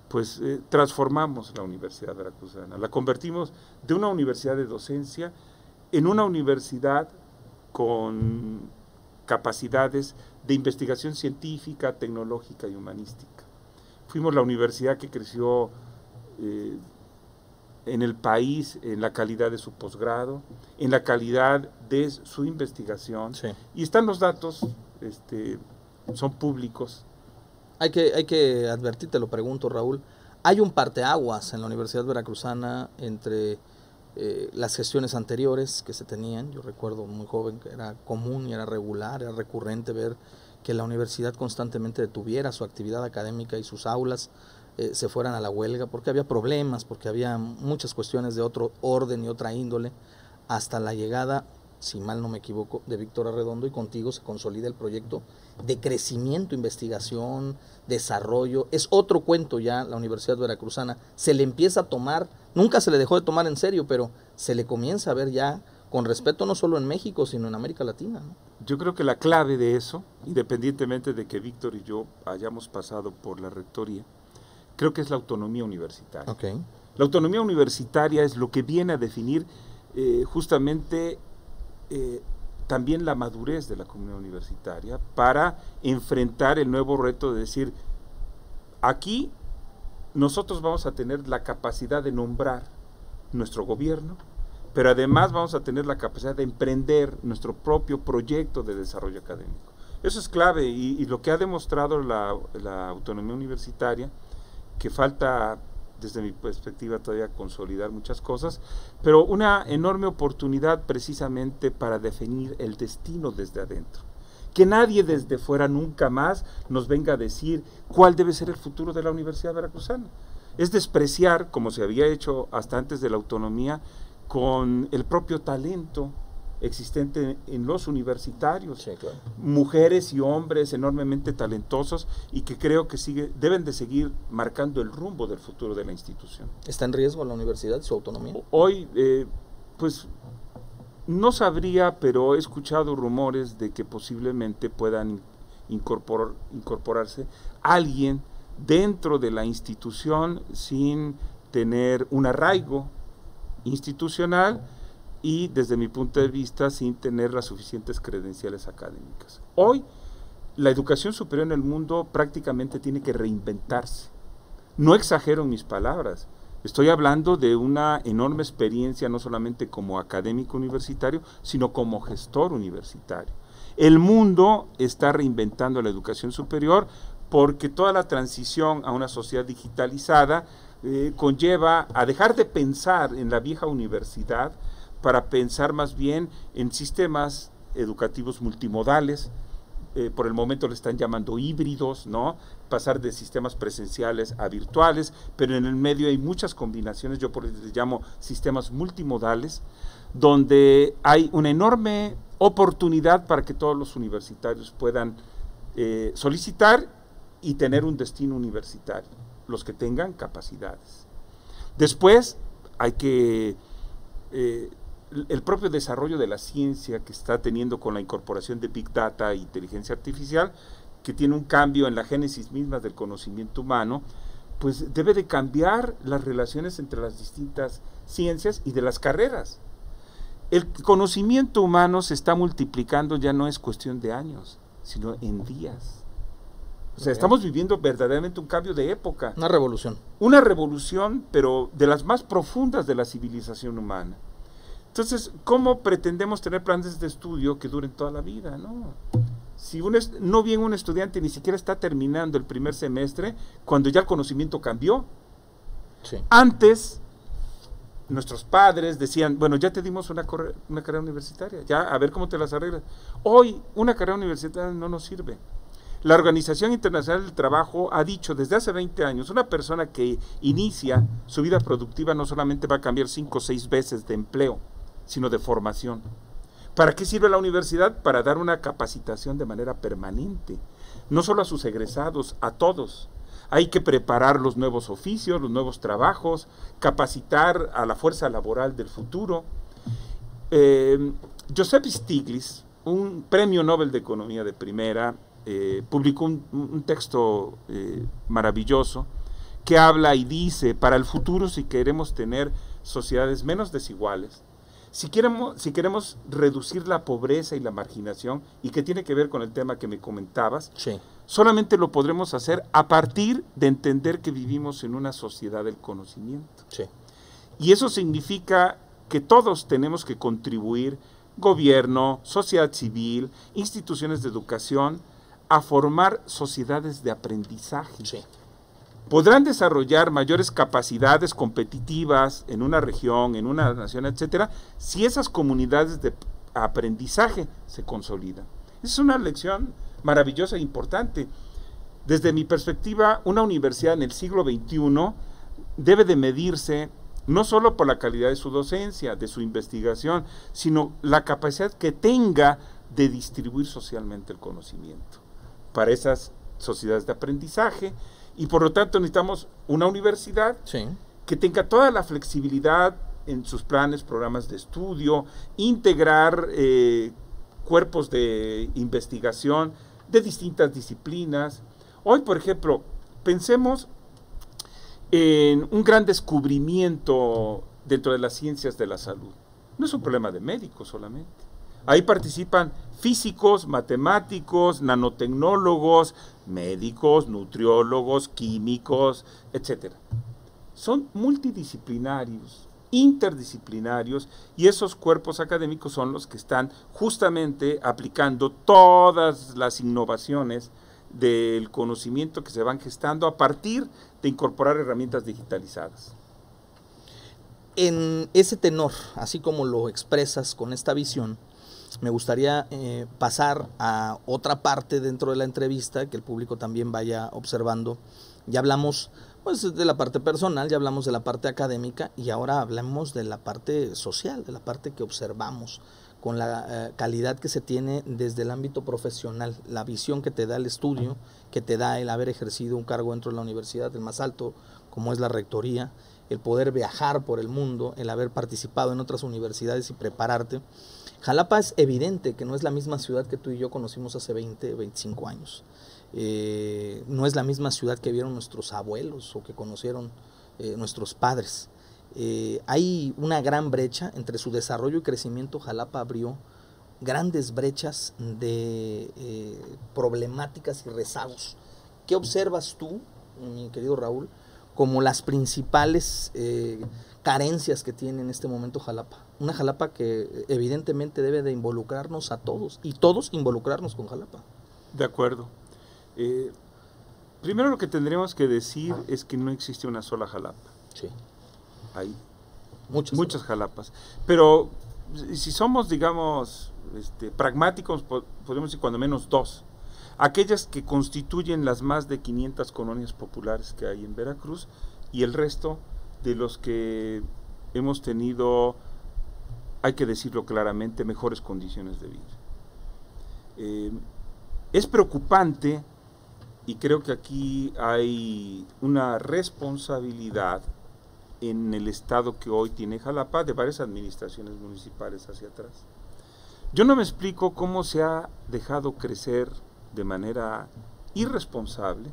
pues transformamos la Universidad Veracruzana, la convertimos de una universidad de docencia en una universidad con capacidades de investigación científica, tecnológica y humanística. Fuimos la universidad que creció en el país en la calidad de su posgrado, en la calidad de su investigación, sí, y están los datos, son públicos. Hay que advertir, te lo pregunto, Raúl, hay un parteaguas en la Universidad Veracruzana entre las gestiones anteriores que se tenían. Yo recuerdo muy joven que era común y era regular, era recurrente ver que la universidad constantemente detuviera su actividad académica y sus aulas se fueran a la huelga, porque había problemas, porque había muchas cuestiones de otro orden y otra índole, hasta la llegada, si mal no me equivoco, de Víctor Arredondo, y contigo se consolida el proyecto de crecimiento, investigación, desarrollo. Es otro cuento ya la Universidad Veracruzana, se le empieza a tomar, nunca se le dejó de tomar en serio, pero se le comienza a ver ya con respeto no solo en México, sino en América Latina, ¿no? Yo creo que la clave de eso, independientemente de que Víctor y yo hayamos pasado por la rectoría, creo que es la autonomía universitaria. Okay. La autonomía universitaria es lo que viene a definir justamente también la madurez de la comunidad universitaria para enfrentar el nuevo reto de decir, aquí nosotros vamos a tener la capacidad de nombrar nuestro gobierno, pero además vamos a tener la capacidad de emprender nuestro propio proyecto de desarrollo académico. Eso es clave y lo que ha demostrado la autonomía universitaria, que falta desde mi perspectiva todavía consolidar muchas cosas, pero una enorme oportunidad precisamente para definir el destino desde adentro. Que nadie desde fuera nunca más nos venga a decir cuál debe ser el futuro de la Universidad Veracruzana. Es despreciar, como se había hecho hasta antes de la autonomía, con el propio talento existente en los universitarios, Sí, claro. mujeres y hombres enormemente talentosos y que creo que deben de seguir marcando el rumbo del futuro de la institución. ¿Está en riesgo la universidad, su autonomía? Hoy, pues, no sabría, pero he escuchado rumores de que posiblemente puedan incorporarse alguien dentro de la institución sin tener un arraigo institucional y desde mi punto de vista sin tener las suficientes credenciales académicas. Hoy la educación superior en el mundo prácticamente tiene que reinventarse. No exagero en mis palabras, estoy hablando de una enorme experiencia no solamente como académico universitario, sino como gestor universitario. El mundo está reinventando la educación superior porque toda la transición a una sociedad digitalizada conlleva a dejar de pensar en la vieja universidad para pensar más bien en sistemas educativos multimodales, por el momento le están llamando híbridos, ¿no? Pasar de sistemas presenciales a virtuales, pero en el medio hay muchas combinaciones, yo por eso les llamo sistemas multimodales, donde hay una enorme oportunidad para que todos los universitarios puedan solicitar y tener un destino universitario, los que tengan capacidades. Después hay que el propio desarrollo de la ciencia que está teniendo con la incorporación de Big Data e inteligencia artificial, que tiene un cambio en la génesis misma del conocimiento humano, pues debe de cambiar las relaciones entre las distintas ciencias y de las carreras. El conocimiento humano se está multiplicando, ya no es cuestión de años, sino en días. O sea, estamos viviendo verdaderamente un cambio de época. Una revolución. Una revolución, pero de las más profundas de la civilización humana. Entonces, ¿cómo pretendemos tener planes de estudio que duren toda la vida? No, si no bien un estudiante ni siquiera está terminando el primer semestre, cuando ya el conocimiento cambió. Sí. Antes, nuestros padres decían, bueno, ya te dimos una carrera universitaria, ya a ver cómo te las arreglas. Hoy, una carrera universitaria no nos sirve. La Organización Internacional del Trabajo ha dicho desde hace 20 años, una persona que inicia su vida productiva no solamente va a cambiar 5 o 6 veces de empleo, sino de formación. ¿Para qué sirve la universidad? Para dar una capacitación de manera permanente, no solo a sus egresados, a todos. Hay que preparar los nuevos oficios, los nuevos trabajos, capacitar a la fuerza laboral del futuro. Joseph Stiglitz, un premio Nobel de Economía de primera, publicó un texto maravilloso que habla y dice, para el futuro, si queremos tener sociedades menos desiguales, si queremos reducir la pobreza y la marginación, y que tiene que ver con el tema que me comentabas, Sí. solamente lo podremos hacer a partir de entender que vivimos en una sociedad del conocimiento. Sí. Y eso significa que todos tenemos que contribuir, gobierno, sociedad civil, instituciones de educación, a formar sociedades de aprendizaje. Sí. Podrán desarrollar mayores capacidades competitivas en una región, en una nación, etcétera, si esas comunidades de aprendizaje se consolidan. Esa es una lección maravillosa e importante. Desde mi perspectiva, una universidad en el siglo XXI debe de medirse no solo por la calidad de su docencia, de su investigación, sino la capacidad que tenga de distribuir socialmente el conocimiento para esas sociedades de aprendizaje. Y por lo tanto necesitamos una universidad Sí. que tenga toda la flexibilidad en sus planes, programas de estudio, integrar cuerpos de investigación de distintas disciplinas. Hoy, por ejemplo, pensemos en un gran descubrimiento dentro de las ciencias de la salud. No es un problema de médicos solamente. Ahí participan físicos, matemáticos, nanotecnólogos, médicos, nutriólogos, químicos, etc. Son multidisciplinarios, interdisciplinarios, y esos cuerpos académicos son los que están justamente aplicando todas las innovaciones del conocimiento que se van gestando a partir de incorporar herramientas digitalizadas. En ese tenor, así como lo expresas con esta visión, me gustaría pasar a otra parte dentro de la entrevista, que el público también vaya observando. Ya hablamos pues de la parte personal, ya hablamos de la parte académica y ahora hablamos de la parte social, de la parte que observamos con la calidad que se tiene desde el ámbito profesional, la visión que te da el estudio, que te da el haber ejercido un cargo dentro de la universidad, el más alto, como es la rectoría, el poder viajar por el mundo, el haber participado en otras universidades y prepararte. Jalapa es evidente que no es la misma ciudad que tú y yo conocimos hace 20, 25 años. No es la misma ciudad que vieron nuestros abuelos o que conocieron nuestros padres. Hay una gran brecha entre su desarrollo y crecimiento. Jalapa abrió grandes brechas de problemáticas y rezagos. ¿Qué observas tú, mi querido Raúl, como las principales carencias que tiene en este momento Jalapa? Una Jalapa que evidentemente debe de involucrarnos a todos y todos involucrarnos con Jalapa. De acuerdo. Primero lo que tendríamos que decir es que no existe una sola Jalapa. Sí. Hay muchas Jalapas. Pero si somos, digamos, pragmáticos, podemos decir cuando menos dos. Aquellas que constituyen las más de 500 colonias populares que hay en Veracruz y el resto de los que hemos tenido, hay que decirlo claramente, mejores condiciones de vida. Es preocupante, y creo que aquí hay una responsabilidad en el estado que hoy tiene Jalapa, de varias administraciones municipales hacia atrás. Yo no me explico cómo se ha dejado crecer de manera irresponsable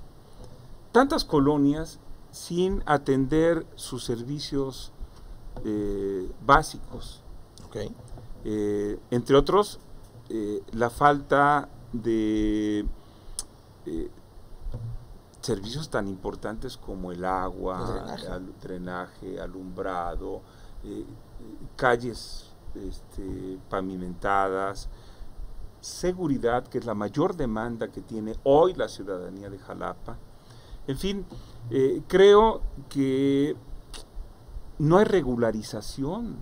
tantas colonias sin atender sus servicios básicos. Okay. Entre otros, la falta de servicios tan importantes como el agua, drenaje, alumbrado, calles pavimentadas, seguridad, que es la mayor demanda que tiene hoy la ciudadanía de Jalapa. En fin, creo que no hay regularización.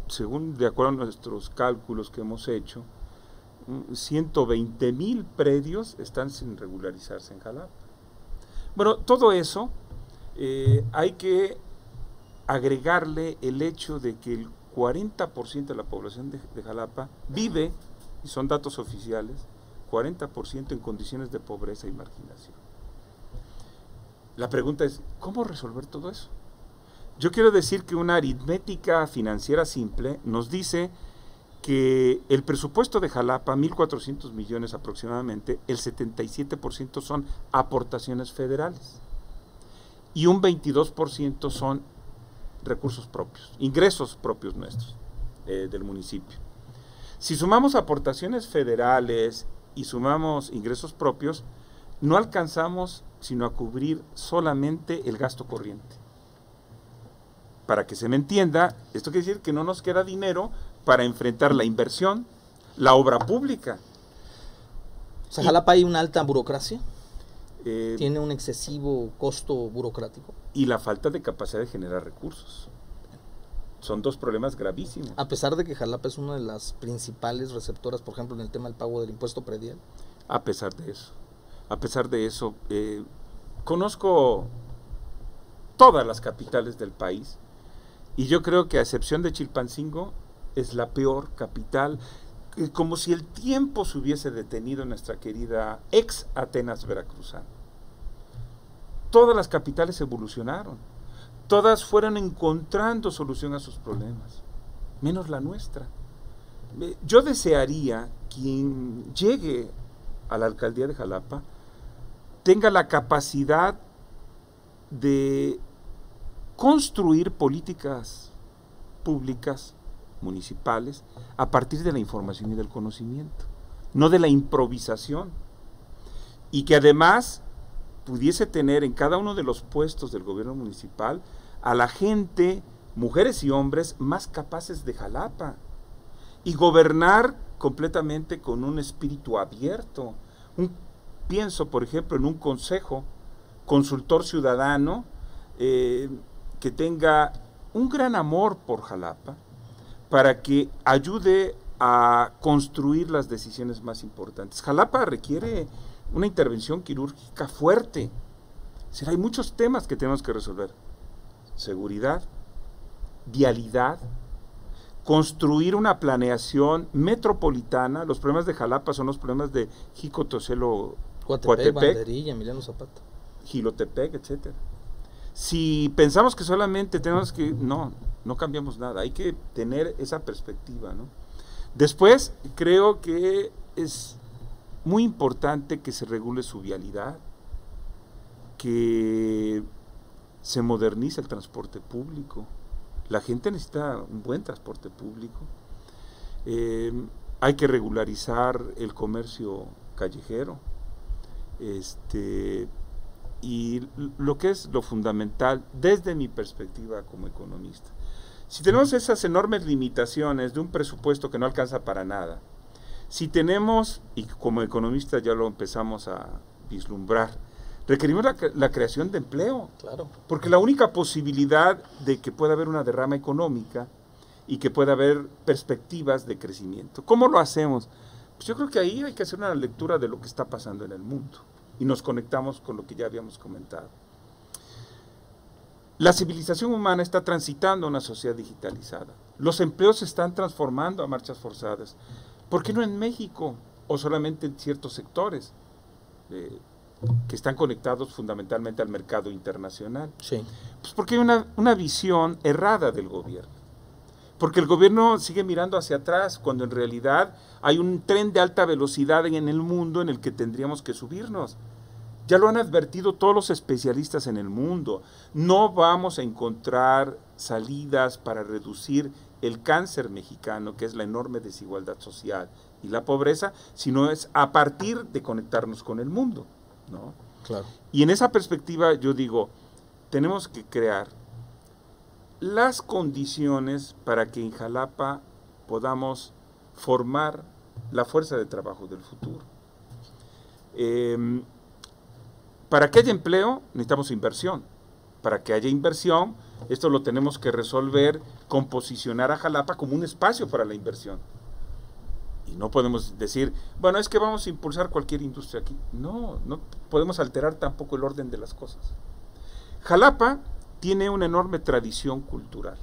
Según, de acuerdo a nuestros cálculos que hemos hecho, 120,000 predios están sin regularizarse en Jalapa. Bueno, todo eso hay que agregarle el hecho de que el 40% de la población de Jalapa vive, y son datos oficiales, 40% en condiciones de pobreza y marginación. La pregunta es, ¿cómo resolver todo eso? Yo quiero decir que una aritmética financiera simple nos dice que el presupuesto de Jalapa, 1,400 millones aproximadamente, el 77% son aportaciones federales y un 22% son recursos propios, ingresos propios nuestros del municipio. Si sumamos aportaciones federales y sumamos ingresos propios, no alcanzamos sino a cubrir solamente el gasto corriente. Para que se me entienda, esto quiere decir que no nos queda dinero para enfrentar la inversión, la obra pública. O sea, Jalapa hay una alta burocracia, tiene un excesivo costo burocrático. Y la falta de capacidad de generar recursos. Son dos problemas gravísimos. A pesar de que Jalapa es una de las principales receptoras, por ejemplo, en el tema del pago del impuesto predial. A pesar de eso, conozco todas las capitales del país y yo creo que a excepción de Chilpancingo es la peor capital, como si el tiempo se hubiese detenido en nuestra querida ex Atenas veracruzana. Todas las capitales evolucionaron, todas fueron encontrando solución a sus problemas, menos la nuestra. Yo desearía que quien llegue a la alcaldía de Jalapa tenga la capacidad de construir políticas públicas, municipales, a partir de la información y del conocimiento, no de la improvisación, y que además pudiese tener en cada uno de los puestos del gobierno municipal a la gente, mujeres y hombres, más capaces de Jalapa, y gobernar completamente con un espíritu abierto. Pienso, por ejemplo, en un consejo consultor ciudadano que tenga un gran amor por Jalapa para que ayude a construir las decisiones más importantes. Jalapa requiere una intervención quirúrgica fuerte. Hay muchos temas que tenemos que resolver. Seguridad, vialidad, construir una planeación metropolitana. Los problemas de Jalapa son los problemas de Jicotocelo, Coatepec, Banderilla, Emiliano Zapata, Jilotepec, etcétera. Si pensamos que solamente tenemos que, no cambiamos nada, hay que tener esa perspectiva, ¿no? Después, creo que es muy importante que se regule su vialidad, que se modernice el transporte público. La gente necesita un buen transporte público. Hay que regularizar el comercio callejero. Y lo que es lo fundamental desde mi perspectiva como economista. Si tenemos esas enormes limitaciones de un presupuesto que no alcanza para nada, si tenemos, y como economistas ya lo empezamos a vislumbrar, requerimos la creación de empleo. Claro. Porque la única posibilidad de que pueda haber una derrama económica y que pueda haber perspectivas de crecimiento. ¿Cómo lo hacemos? Pues yo creo que ahí hay que hacer una lectura de lo que está pasando en el mundo y nos conectamos con lo que ya habíamos comentado. La civilización humana está transitando a una sociedad digitalizada. Los empleos se están transformando a marchas forzadas. ¿Por qué no en México o solamente en ciertos sectores que están conectados fundamentalmente al mercado internacional? Sí. Pues porque hay una visión errada del gobierno. Porque el gobierno sigue mirando hacia atrás cuando en realidad hay un tren de alta velocidad en el mundo en el que tendríamos que subirnos. Ya lo han advertido todos los especialistas en el mundo. No vamos a encontrar salidas para reducir el cáncer mexicano, que es la enorme desigualdad social y la pobreza, sino es a partir de conectarnos con el mundo, ¿no? Claro. Y en esa perspectiva yo digo, tenemos que crear las condiciones para que en Jalapa podamos formar la fuerza de trabajo del futuro. Para que haya empleo necesitamos inversión. Para que haya inversión, esto lo tenemos que resolver con posicionar a Jalapa como un espacio para la inversión. Y no podemos decir, bueno, es que vamos a impulsar cualquier industria aquí. No podemos alterar tampoco el orden de las cosas. Jalapa tiene una enorme tradición cultural.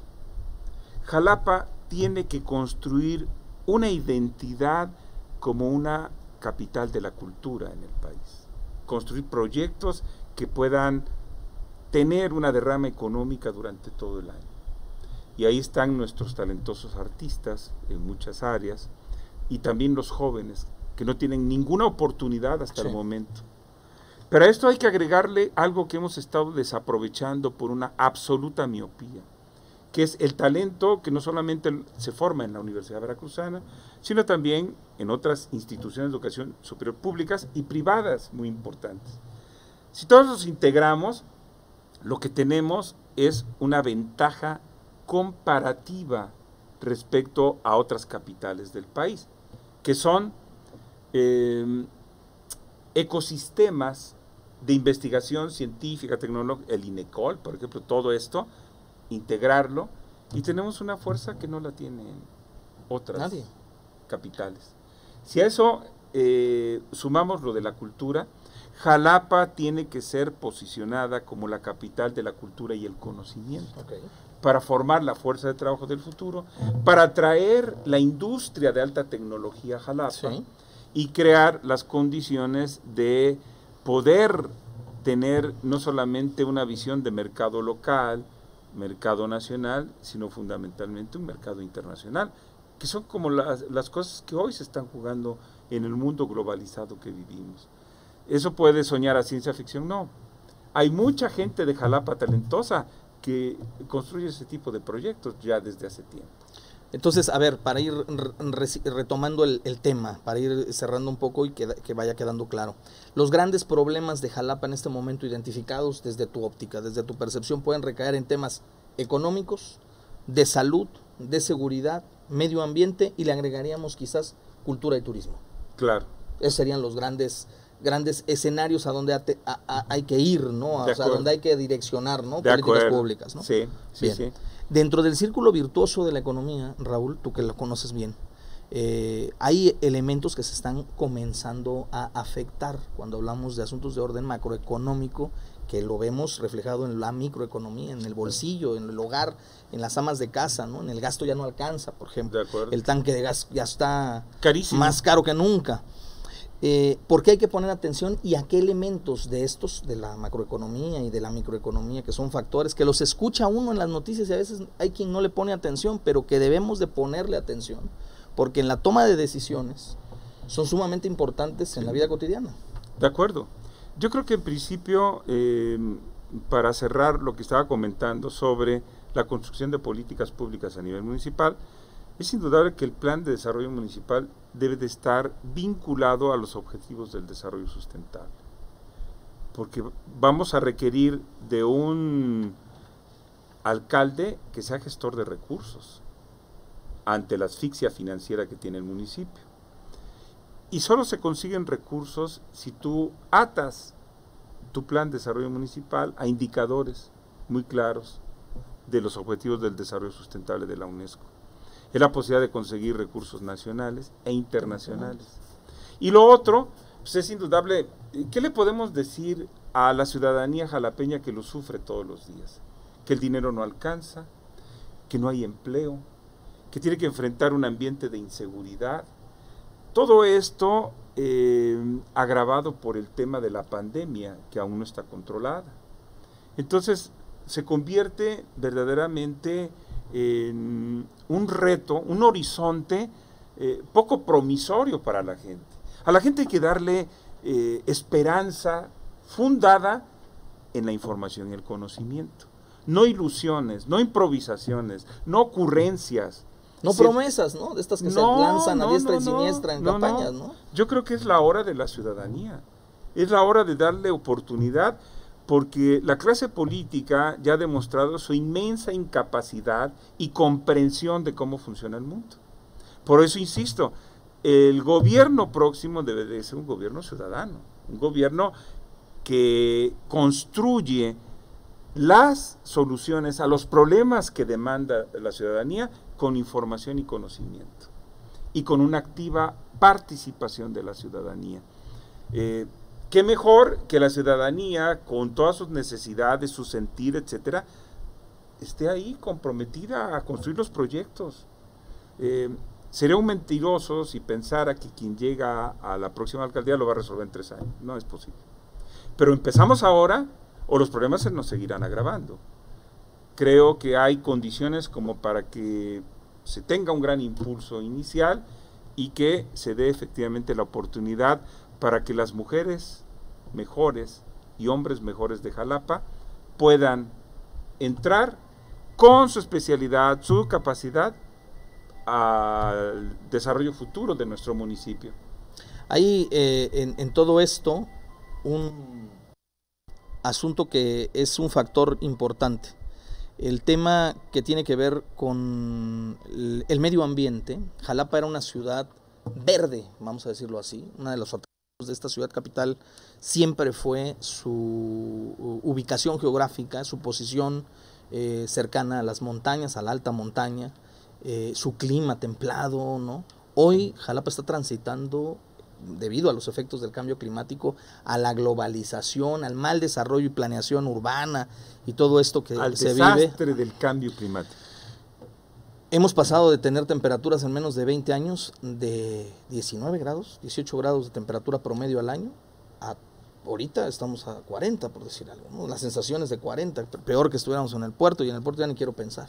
Jalapa tiene que construir una identidad como una capital de la cultura en el país. Construir proyectos que puedan tener una derrama económica durante todo el año. Y ahí están nuestros talentosos artistas en muchas áreas y también los jóvenes que no tienen ninguna oportunidad hasta el momento. Pero a esto hay que agregarle algo que hemos estado desaprovechando por una absoluta miopía, que es el talento que no solamente se forma en la Universidad Veracruzana, sino también en otras instituciones de educación superior públicas y privadas muy importantes. Si todos los integramos, lo que tenemos es una ventaja comparativa respecto a otras capitales del país, que son ecosistemas de investigación científica, tecnológica, el INECOL, por ejemplo, todo esto, integrarlo, y tenemos una fuerza que no la tienen otras capitales. Si a eso sumamos lo de la cultura, Jalapa tiene que ser posicionada como la capital de la cultura y el conocimiento, para formar la fuerza de trabajo del futuro, para atraer la industria de alta tecnología a Jalapa y crear las condiciones de poder tener no solamente una visión de mercado local, mercado nacional, sino fundamentalmente un mercado internacional, que son como las cosas que hoy se están jugando en el mundo globalizado que vivimos. ¿Eso puede soñar a ciencia ficción? No. Hay mucha gente de Jalapa talentosa que construye ese tipo de proyectos ya desde hace tiempo. Entonces, a ver, para ir retomando el tema, para ir cerrando un poco y que vaya quedando claro, los grandes problemas de Jalapa en este momento identificados desde tu óptica, desde tu percepción, pueden recaer en temas económicos, de salud, de seguridad, medio ambiente, y le agregaríamos quizás cultura y turismo. Claro. Esos serían los grandes escenarios a donde hay que ir, ¿no? O sea, donde hay que direccionar, ¿no? Políticas públicas, ¿no? Sí, sí, bien. sí. Dentro del círculo virtuoso de la economía, Raúl, tú que lo conoces bien, hay elementos que se están comenzando a afectar cuando hablamos de asuntos de orden macroeconómico, que lo vemos reflejado en la microeconomía, en el bolsillo, en el hogar, en las amas de casa, ¿no? En el gasto ya no alcanza, por ejemplo. El tanque de gas ya está carísimo, más caro que nunca. ¿Por qué hay que poner atención y a qué elementos de estos, de la macroeconomía y de la microeconomía, que son factores que los escucha uno en las noticias y a veces hay quien no le pone atención, pero que debemos de ponerle atención, porque en la toma de decisiones son sumamente importantes en la vida cotidiana? De acuerdo. Yo creo que en principio, para cerrar lo que estaba comentando sobre la construcción de políticas públicas a nivel municipal, es indudable que el plan de desarrollo municipal debe de estar vinculado a los objetivos del desarrollo sustentable, porque vamos a requerir de un alcalde que sea gestor de recursos ante la asfixia financiera que tiene el municipio. Y solo se consiguen recursos si tú atas tu plan de desarrollo municipal a indicadores muy claros de los objetivos del desarrollo sustentable de la UNESCO. Es la posibilidad de conseguir recursos nacionales e internacionales. Y lo otro, pues es indudable, ¿qué le podemos decir a la ciudadanía jalapeña que lo sufre todos los días? Que el dinero no alcanza, que no hay empleo, que tiene que enfrentar un ambiente de inseguridad. Todo esto agravado por el tema de la pandemia, que aún no está controlada. Entonces, se convierte verdaderamente en un reto, un horizonte poco promisorio para la gente. A la gente hay que darle esperanza fundada en la información y el conocimiento. No ilusiones, no improvisaciones, no ocurrencias. No promesas, ¿no? De estas que se lanzan a diestra y siniestra en campañas, ¿no? Yo creo que es la hora de la ciudadanía. Es la hora de darle oportunidad, porque la clase política ya ha demostrado su inmensa incapacidad y comprensión de cómo funciona el mundo. Por eso insisto, el gobierno próximo debe de ser un gobierno ciudadano, un gobierno que construye las soluciones a los problemas que demanda la ciudadanía con información y conocimiento, y con una activa participación de la ciudadanía. ¿Qué mejor que la ciudadanía, con todas sus necesidades, su sentir, etcétera, esté ahí comprometida a construir los proyectos? Sería un mentiroso si pensara que quien llega a la próxima alcaldía lo va a resolver en 3 años. No es posible. Pero empezamos ahora, o los problemas se nos seguirán agravando. Creo que hay condiciones como para que se tenga un gran impulso inicial y que se dé efectivamente la oportunidad para que las mujeres mejores y hombres mejores de Jalapa puedan entrar con su especialidad, su capacidad al desarrollo futuro de nuestro municipio. Hay en todo esto un asunto que es un factor importante. El tema que tiene que ver con el medio ambiente. Jalapa era una ciudad verde, vamos a decirlo así. Una de los atractivos de esta ciudad capital siempre fue su ubicación geográfica, su posición cercana a las montañas, a la alta montaña, su clima templado, ¿no? Hoy Jalapa está transitando, debido a los efectos del cambio climático, a la globalización, al mal desarrollo y planeación urbana y todo esto que se vive. Al desastre del cambio climático. Hemos pasado de tener temperaturas en menos de 20 años de 19 grados, 18 grados de temperatura promedio al año, a ahorita estamos a 40, por decir algo, ¿no? Las sensaciones de 40, peor que estuviéramos en el puerto, y en el puerto ya ni quiero pensar.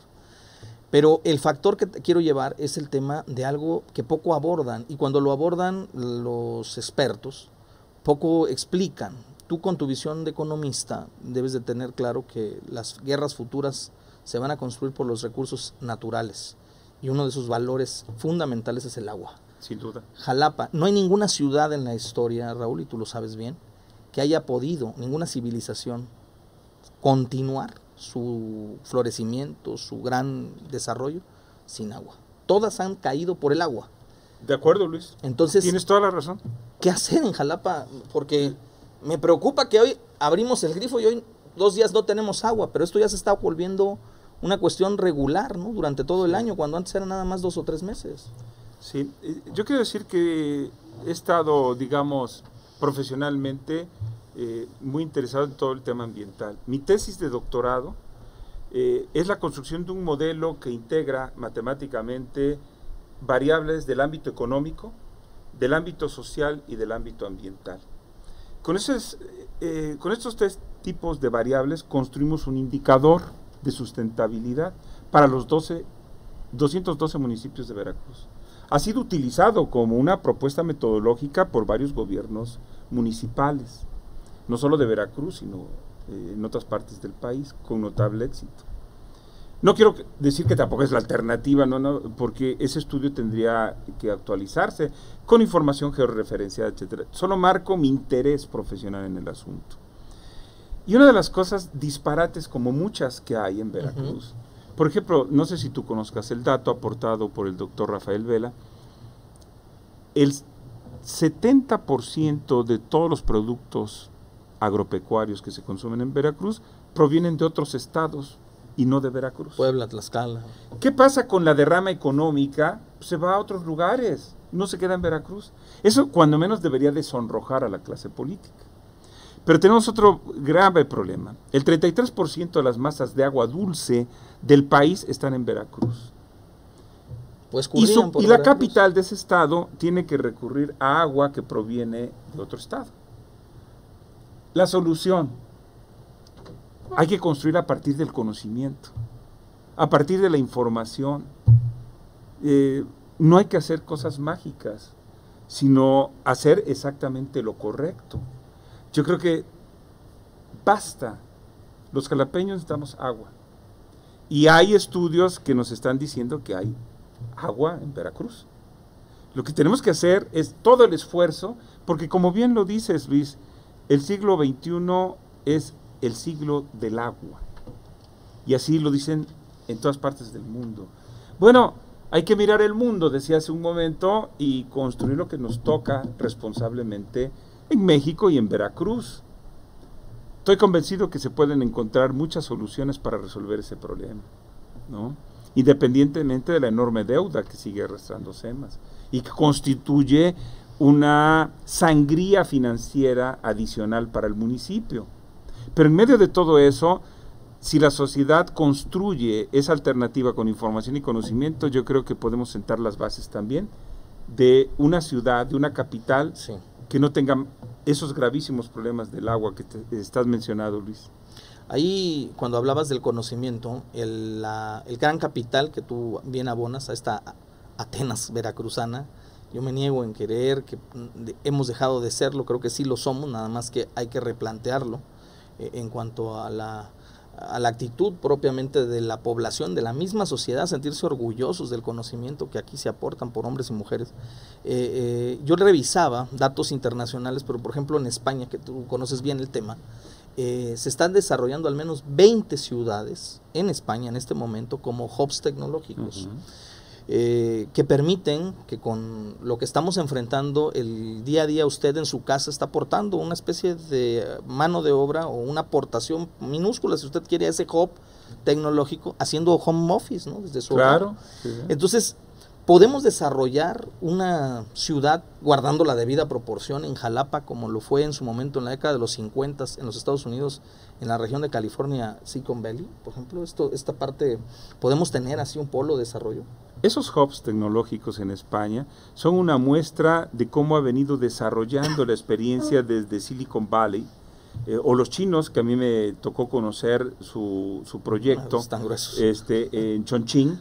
Pero el factor que te quiero llevar es el tema de algo que poco abordan, y cuando lo abordan los expertos, poco explican. Tú, con tu visión de economista, debes de tener claro que las guerras futuras se van a construir por los recursos naturales, y uno de sus valores fundamentales es el agua. Sin duda. Jalapa, no hay ninguna ciudad en la historia, Raúl, y tú lo sabes bien, que haya podido, ninguna civilización, continuar su florecimiento, su gran desarrollo sin agua. Todas han caído por el agua. De acuerdo, Luis. Entonces, tienes toda la razón. ¿Qué hacer en Jalapa? Porque me preocupa que hoy abrimos el grifo y hoy 2 días no tenemos agua, pero esto ya se está volviendo una cuestión regular, ¿no? Durante todo el año, cuando antes eran nada más 2 o 3 meses. Sí, yo quiero decir que he estado, digamos, profesionalmente muy interesado en todo el tema ambiental. Mi tesis de doctorado es la construcción de un modelo que integra matemáticamente variables del ámbito económico, del ámbito social y del ámbito ambiental. Con estos tres tipos de variables construimos un indicador de sustentabilidad para los 212 municipios de Veracruz. Ha sido utilizado como una propuesta metodológica por varios gobiernos municipales, no solo de Veracruz, sino en otras partes del país, con notable éxito. No quiero decir que tampoco es la alternativa, no, porque ese estudio tendría que actualizarse con información georreferenciada, etcétera. Solo marco mi interés profesional en el asunto. Y una de las cosas disparates, como muchas que hay en Veracruz, por ejemplo, no sé si tú conozcas el dato aportado por el doctor Rafael Vela, el 70% de todos los productos agropecuarios que se consumen en Veracruz provienen de otros estados y no de Veracruz. Puebla, Tlaxcala. ¿Qué pasa con la derrama económica? Se va a otros lugares, no se queda en Veracruz. Eso cuando menos debería de sonrojar a la clase política. Pero tenemos otro grave problema. El 33% de las masas de agua dulce del país están en Veracruz. Pues y la capital de ese estado tiene que recurrir a agua que proviene de otro estado. La solución: hay que construir a partir del conocimiento, a partir de la información. No hay que hacer cosas mágicas, sino hacer exactamente lo correcto. Yo creo que basta. Los jalapeños necesitamos agua. Y hay estudios que nos están diciendo que hay agua en Veracruz. Lo que tenemos que hacer es todo el esfuerzo, porque como bien lo dices, Luis, el siglo XXI es el siglo del agua. Y así lo dicen en todas partes del mundo. Bueno, hay que mirar el mundo, decía hace un momento, y construir lo que nos toca responsablemente en México y en Veracruz. Estoy convencido que se pueden encontrar muchas soluciones para resolver ese problema, ¿no? Independientemente de la enorme deuda que sigue arrastrando SEMAS y que constituye una sangría financiera adicional para el municipio. Pero en medio de todo eso, si la sociedad construye esa alternativa con información y conocimiento, yo creo que podemos sentar las bases también de una ciudad, de una capital, sí, que no tenga esos gravísimos problemas del agua que estás mencionando, Luis. Ahí, cuando hablabas del conocimiento, el gran capital que tú bien abonas a esta Atenas veracruzana, yo me niego en creer que hemos dejado de serlo, creo que sí lo somos, nada más que hay que replantearlo en cuanto a la actitud propiamente de la población, de la misma sociedad, sentirse orgullosos del conocimiento que aquí se aportan por hombres y mujeres. Yo revisaba datos internacionales, pero por ejemplo en España, que tú conoces bien el tema, se están desarrollando al menos 20 ciudades en España en este momento como hubs tecnológicos. Que permiten que con lo que estamos enfrentando el día a día, usted en su casa está aportando una especie de mano de obra o una aportación minúscula, si usted quiere, a ese hub tecnológico, haciendo home office, ¿no? Desde su hogar. Sí. Entonces, podemos desarrollar una ciudad guardando la debida proporción en Jalapa, como lo fue en su momento en la década de los 50 en los Estados Unidos, en la región de California, Silicon Valley, por ejemplo. Esta parte, ¿podemos tener así un polo de desarrollo? Esos hubs tecnológicos en España son una muestra de cómo ha venido desarrollando la experiencia desde Silicon Valley, o los chinos, que a mí me tocó conocer su proyecto en Chongqing.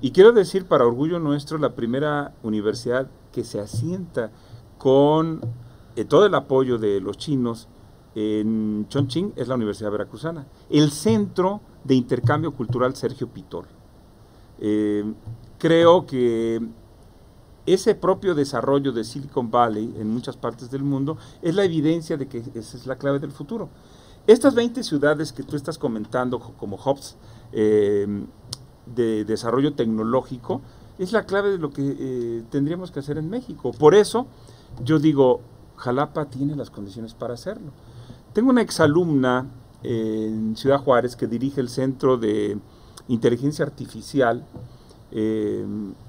Y quiero decir, para orgullo nuestro, la primera universidad que se asienta con todo el apoyo de los chinos en Chongqing es la Universidad Veracruzana, el Centro de Intercambio Cultural Sergio Pitol. Creo que ese propio desarrollo de Silicon Valley en muchas partes del mundo es la evidencia de que esa es la clave del futuro. Estas 20 ciudades que tú estás comentando como hubs de desarrollo tecnológico es la clave de lo que tendríamos que hacer en México. Por eso yo digo, Jalapa tiene las condiciones para hacerlo. Tengo una exalumna en Ciudad Juárez que dirige el Centro de Inteligencia Artificial,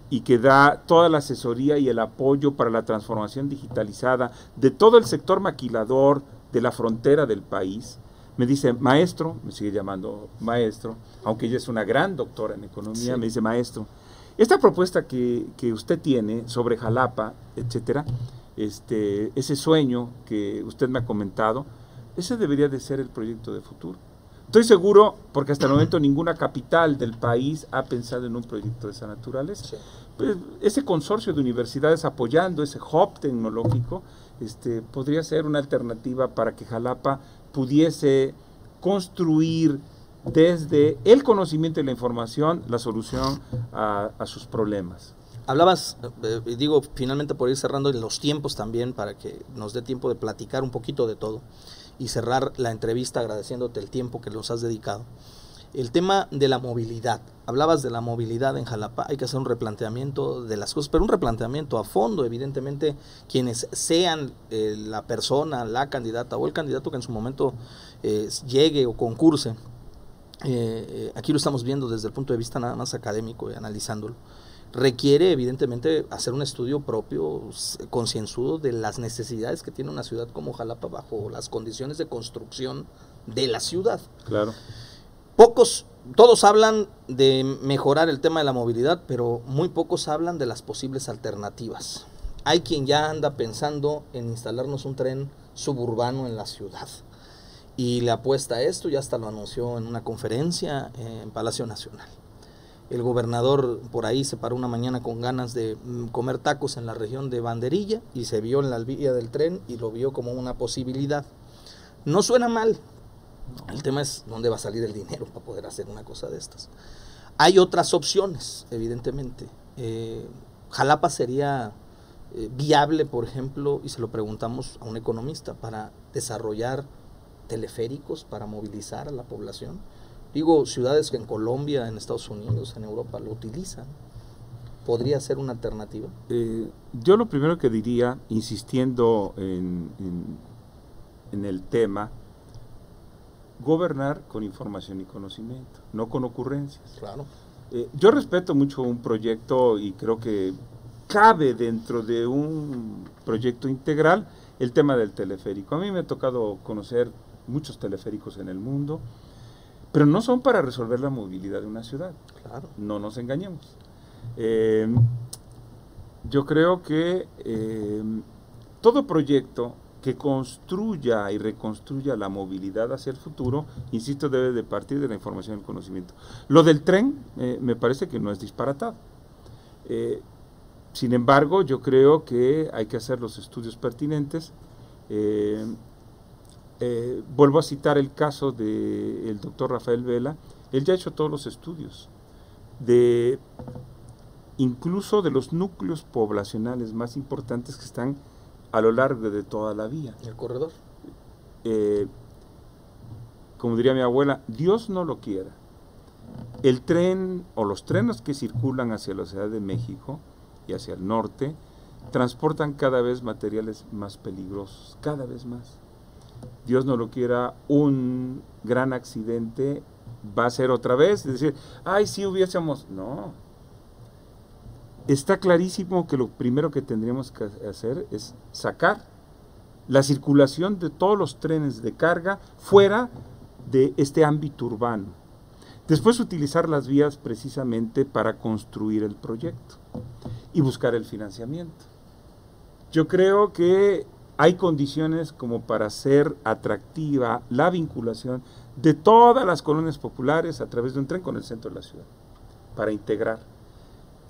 y y que da toda la asesoría y el apoyo para la transformación digitalizada de todo el sector maquilador de la frontera del país, me dice, maestro, me sigue llamando maestro, aunque ella es una gran doctora en economía, sí. Me dice, maestro, esta propuesta que usted tiene sobre Jalapa, etcétera, ese sueño que usted me ha comentado, ese debería de ser el proyecto de futuro. Estoy seguro, porque hasta el momento ninguna capital del país ha pensado en un proyecto de esa naturaleza. Sí. Pues, ese consorcio de universidades apoyando ese hub tecnológico, podría ser una alternativa para que Jalapa pudiese construir desde el conocimiento y la información la solución a sus problemas. Hablabas, digo, finalmente por ir cerrando en los tiempos también, para que nos dé tiempo de platicar un poquito de todo y cerrar la entrevista agradeciéndote el tiempo que nos has dedicado. El tema de la movilidad. Hablabas de la movilidad en Jalapa, hay que hacer un replanteamiento de las cosas, pero un replanteamiento a fondo, evidentemente, quienes sean la persona, la candidata o el candidato que en su momento llegue o concurse. Aquí lo estamos viendo desde el punto de vista nada más académico y analizándolo. Requiere evidentemente hacer un estudio propio, concienzudo de las necesidades que tiene una ciudad como Jalapa bajo las condiciones de construcción de la ciudad. Claro. Todos hablan de mejorar el tema de la movilidad, pero muy pocos hablan de las posibles alternativas. Hay quien ya anda pensando en instalarnos un tren suburbano en la ciudad y le apuesta a esto, ya hasta lo anunció en una conferencia en Palacio Nacional. El gobernador por ahí se paró una mañana con ganas de comer tacos en la región de Banderilla y se vio en la vía del tren y lo vio como una posibilidad. No suena mal. El tema es dónde va a salir el dinero para poder hacer una cosa de estas. Hay otras opciones, evidentemente. Jalapa sería viable, por ejemplo, y se lo preguntamos a un economista, para desarrollar teleféricos para movilizar a la población. Digo, ciudades que en Colombia, en Estados Unidos, en Europa lo utilizan. ¿Podría ser una alternativa? Yo lo primero que diría, insistiendo en el tema, gobernar con información y conocimiento, no con ocurrencias. Claro. Yo respeto mucho un proyecto y creo que cabe dentro de un proyecto integral el tema del teleférico. A mí me ha tocado conocer muchos teleféricos en el mundo, pero no son para resolver la movilidad de una ciudad. Claro. No nos engañemos. Yo creo que todo proyecto que construya y reconstruya la movilidad hacia el futuro, insisto, debe de partir de la información y el conocimiento. Lo del tren me parece que no es disparatado. Sin embargo, yo creo que hay que hacer los estudios pertinentes. Vuelvo a citar el caso del doctor Rafael Vela. Él ya ha hecho todos los estudios, incluso de los núcleos poblacionales más importantes que están a lo largo de toda la vía. ¿El corredor? Como diría mi abuela, Dios no lo quiera. El tren o los trenes que circulan hacia la Ciudad de México y hacia el norte transportan cada vez materiales más peligrosos, cada vez más. Dios no lo quiera, un gran accidente va a ser otra vez, es decir, ay, si hubiésemos... No. Está clarísimo que lo primero que tendríamos que hacer es sacar la circulación de todos los trenes de carga fuera de este ámbito urbano. Después utilizar las vías precisamente para construir el proyecto y buscar el financiamiento. Yo creo que hay condiciones como para hacer atractiva la vinculación de todas las colonias populares a través de un tren con el centro de la ciudad, para integrar.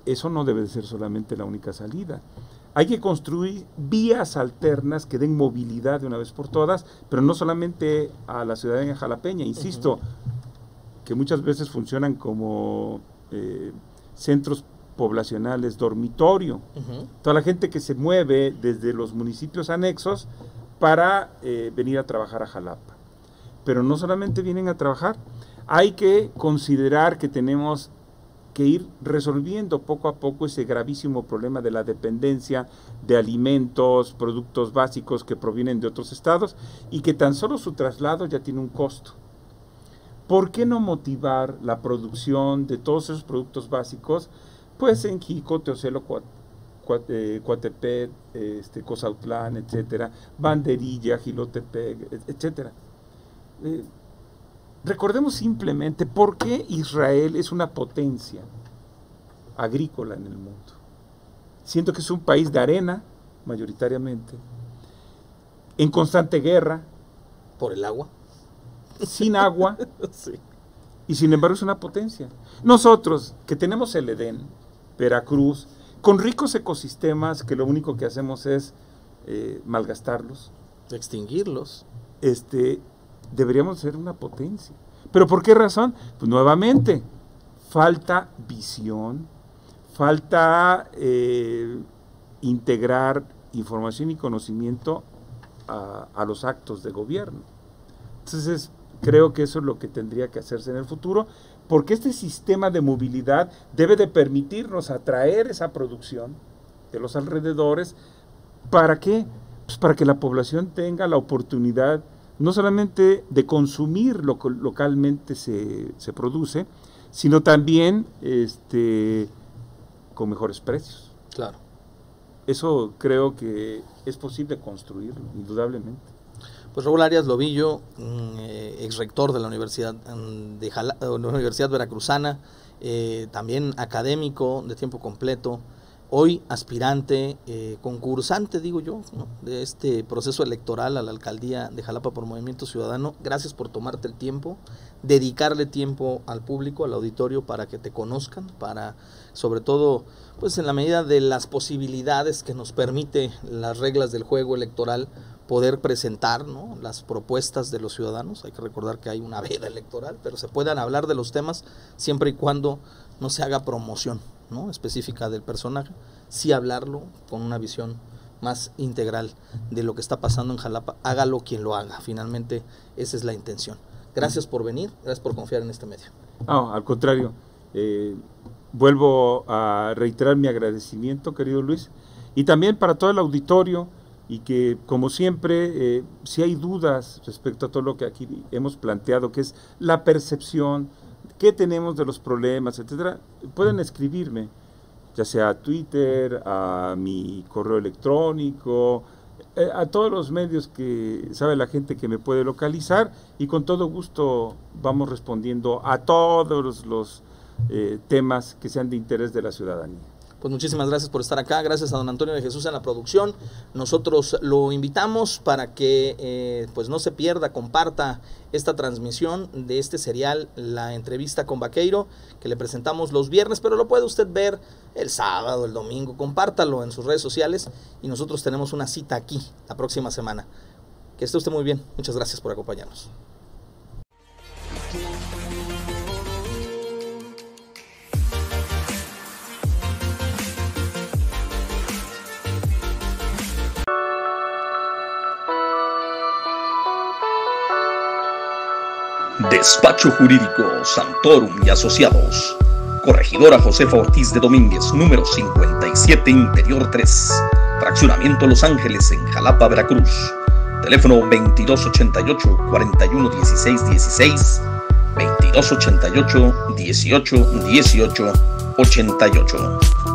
Eso no debe de ser solamente la única salida. Hay que construir vías alternas que den movilidad de una vez por todas, pero no solamente a la ciudadanía jalapeña, insisto, que muchas veces funcionan como centros poblacionales, dormitorio. Toda la gente que se mueve desde los municipios anexos para venir a trabajar a Jalapa. Pero no solamente vienen a trabajar, hay que considerar que tenemos que ir resolviendo poco a poco ese gravísimo problema de la dependencia de alimentos, productos básicos que provienen de otros estados y que tan solo su traslado ya tiene un costo. ¿Por qué no motivar la producción de todos esos productos básicos Pues en Jico, Teocelo, Coatepec, Cozautlán, etcétera, Banderilla, Jilotepec, etcétera. Recordemos simplemente por qué Israel es una potencia agrícola en el mundo. Siento que es un país de arena, mayoritariamente, en constante guerra. ¿Por el agua? Sin agua. Sí. Y sin embargo es una potencia. Nosotros, que tenemos el Edén, Veracruz, con ricos ecosistemas que lo único que hacemos es malgastarlos, extinguirlos, deberíamos ser una potencia. ¿Pero por qué razón? Pues nuevamente, falta visión, falta integrar información y conocimiento a los actos de gobierno. Entonces, creo que eso es lo que tendría que hacerse en el futuro, porque este sistema de movilidad debe de permitirnos atraer esa producción de los alrededores. ¿Para qué? Pues para que la población tenga la oportunidad no solamente de consumir lo que localmente se produce, sino también con mejores precios. Claro. Eso creo que es posible construirlo, indudablemente. Pues Raúl Arias Lobillo, ex rector de la Universidad Universidad Veracruzana, también académico de tiempo completo, hoy aspirante, concursante, digo yo, ¿no?, de este proceso electoral a la alcaldía de Jalapa por Movimiento Ciudadano. Gracias por tomarte el tiempo, dedicarle tiempo al público, al auditorio, para que te conozcan, para, sobre todo, pues en la medida de las posibilidades que nos permite las reglas del juego electoral, poder presentar, ¿no?, las propuestas de los ciudadanos. Hay que recordar que hay una veda electoral, pero se puedan hablar de los temas siempre y cuando no se haga promoción, ¿no?, específica del personaje, sí hablarlo con una visión más integral de lo que está pasando en Jalapa, hágalo quien lo haga. Finalmente esa es la intención. Gracias por venir, gracias por confiar en este medio. No, al contrario, vuelvo a reiterar mi agradecimiento, querido Luis, y también para todo el auditorio, y que, como siempre, si hay dudas respecto a todo lo que aquí hemos planteado, que es la percepción que tenemos de los problemas, etcétera, pueden escribirme, ya sea a Twitter, a mi correo electrónico, a todos los medios que sabe la gente que me puede localizar, y con todo gusto vamos respondiendo a todos los temas que sean de interés de la ciudadanía. Pues muchísimas gracias por estar acá, gracias a don Antonio de Jesús en la producción. Nosotros lo invitamos para que pues no se pierda, comparta esta transmisión de este serial, La Entrevista con Vaqueiro, que le presentamos los viernes, pero lo puede usted ver el sábado, el domingo. Compártalo en sus redes sociales y nosotros tenemos una cita aquí la próxima semana. Que esté usted muy bien, muchas gracias por acompañarnos. Despacho Jurídico Santorum y Asociados. Corregidora Josefa Ortiz de Domínguez, número 57, Interior 3. Fraccionamiento Los Ángeles, en Jalapa, Veracruz. Teléfono 2288-411616, 2288-181888.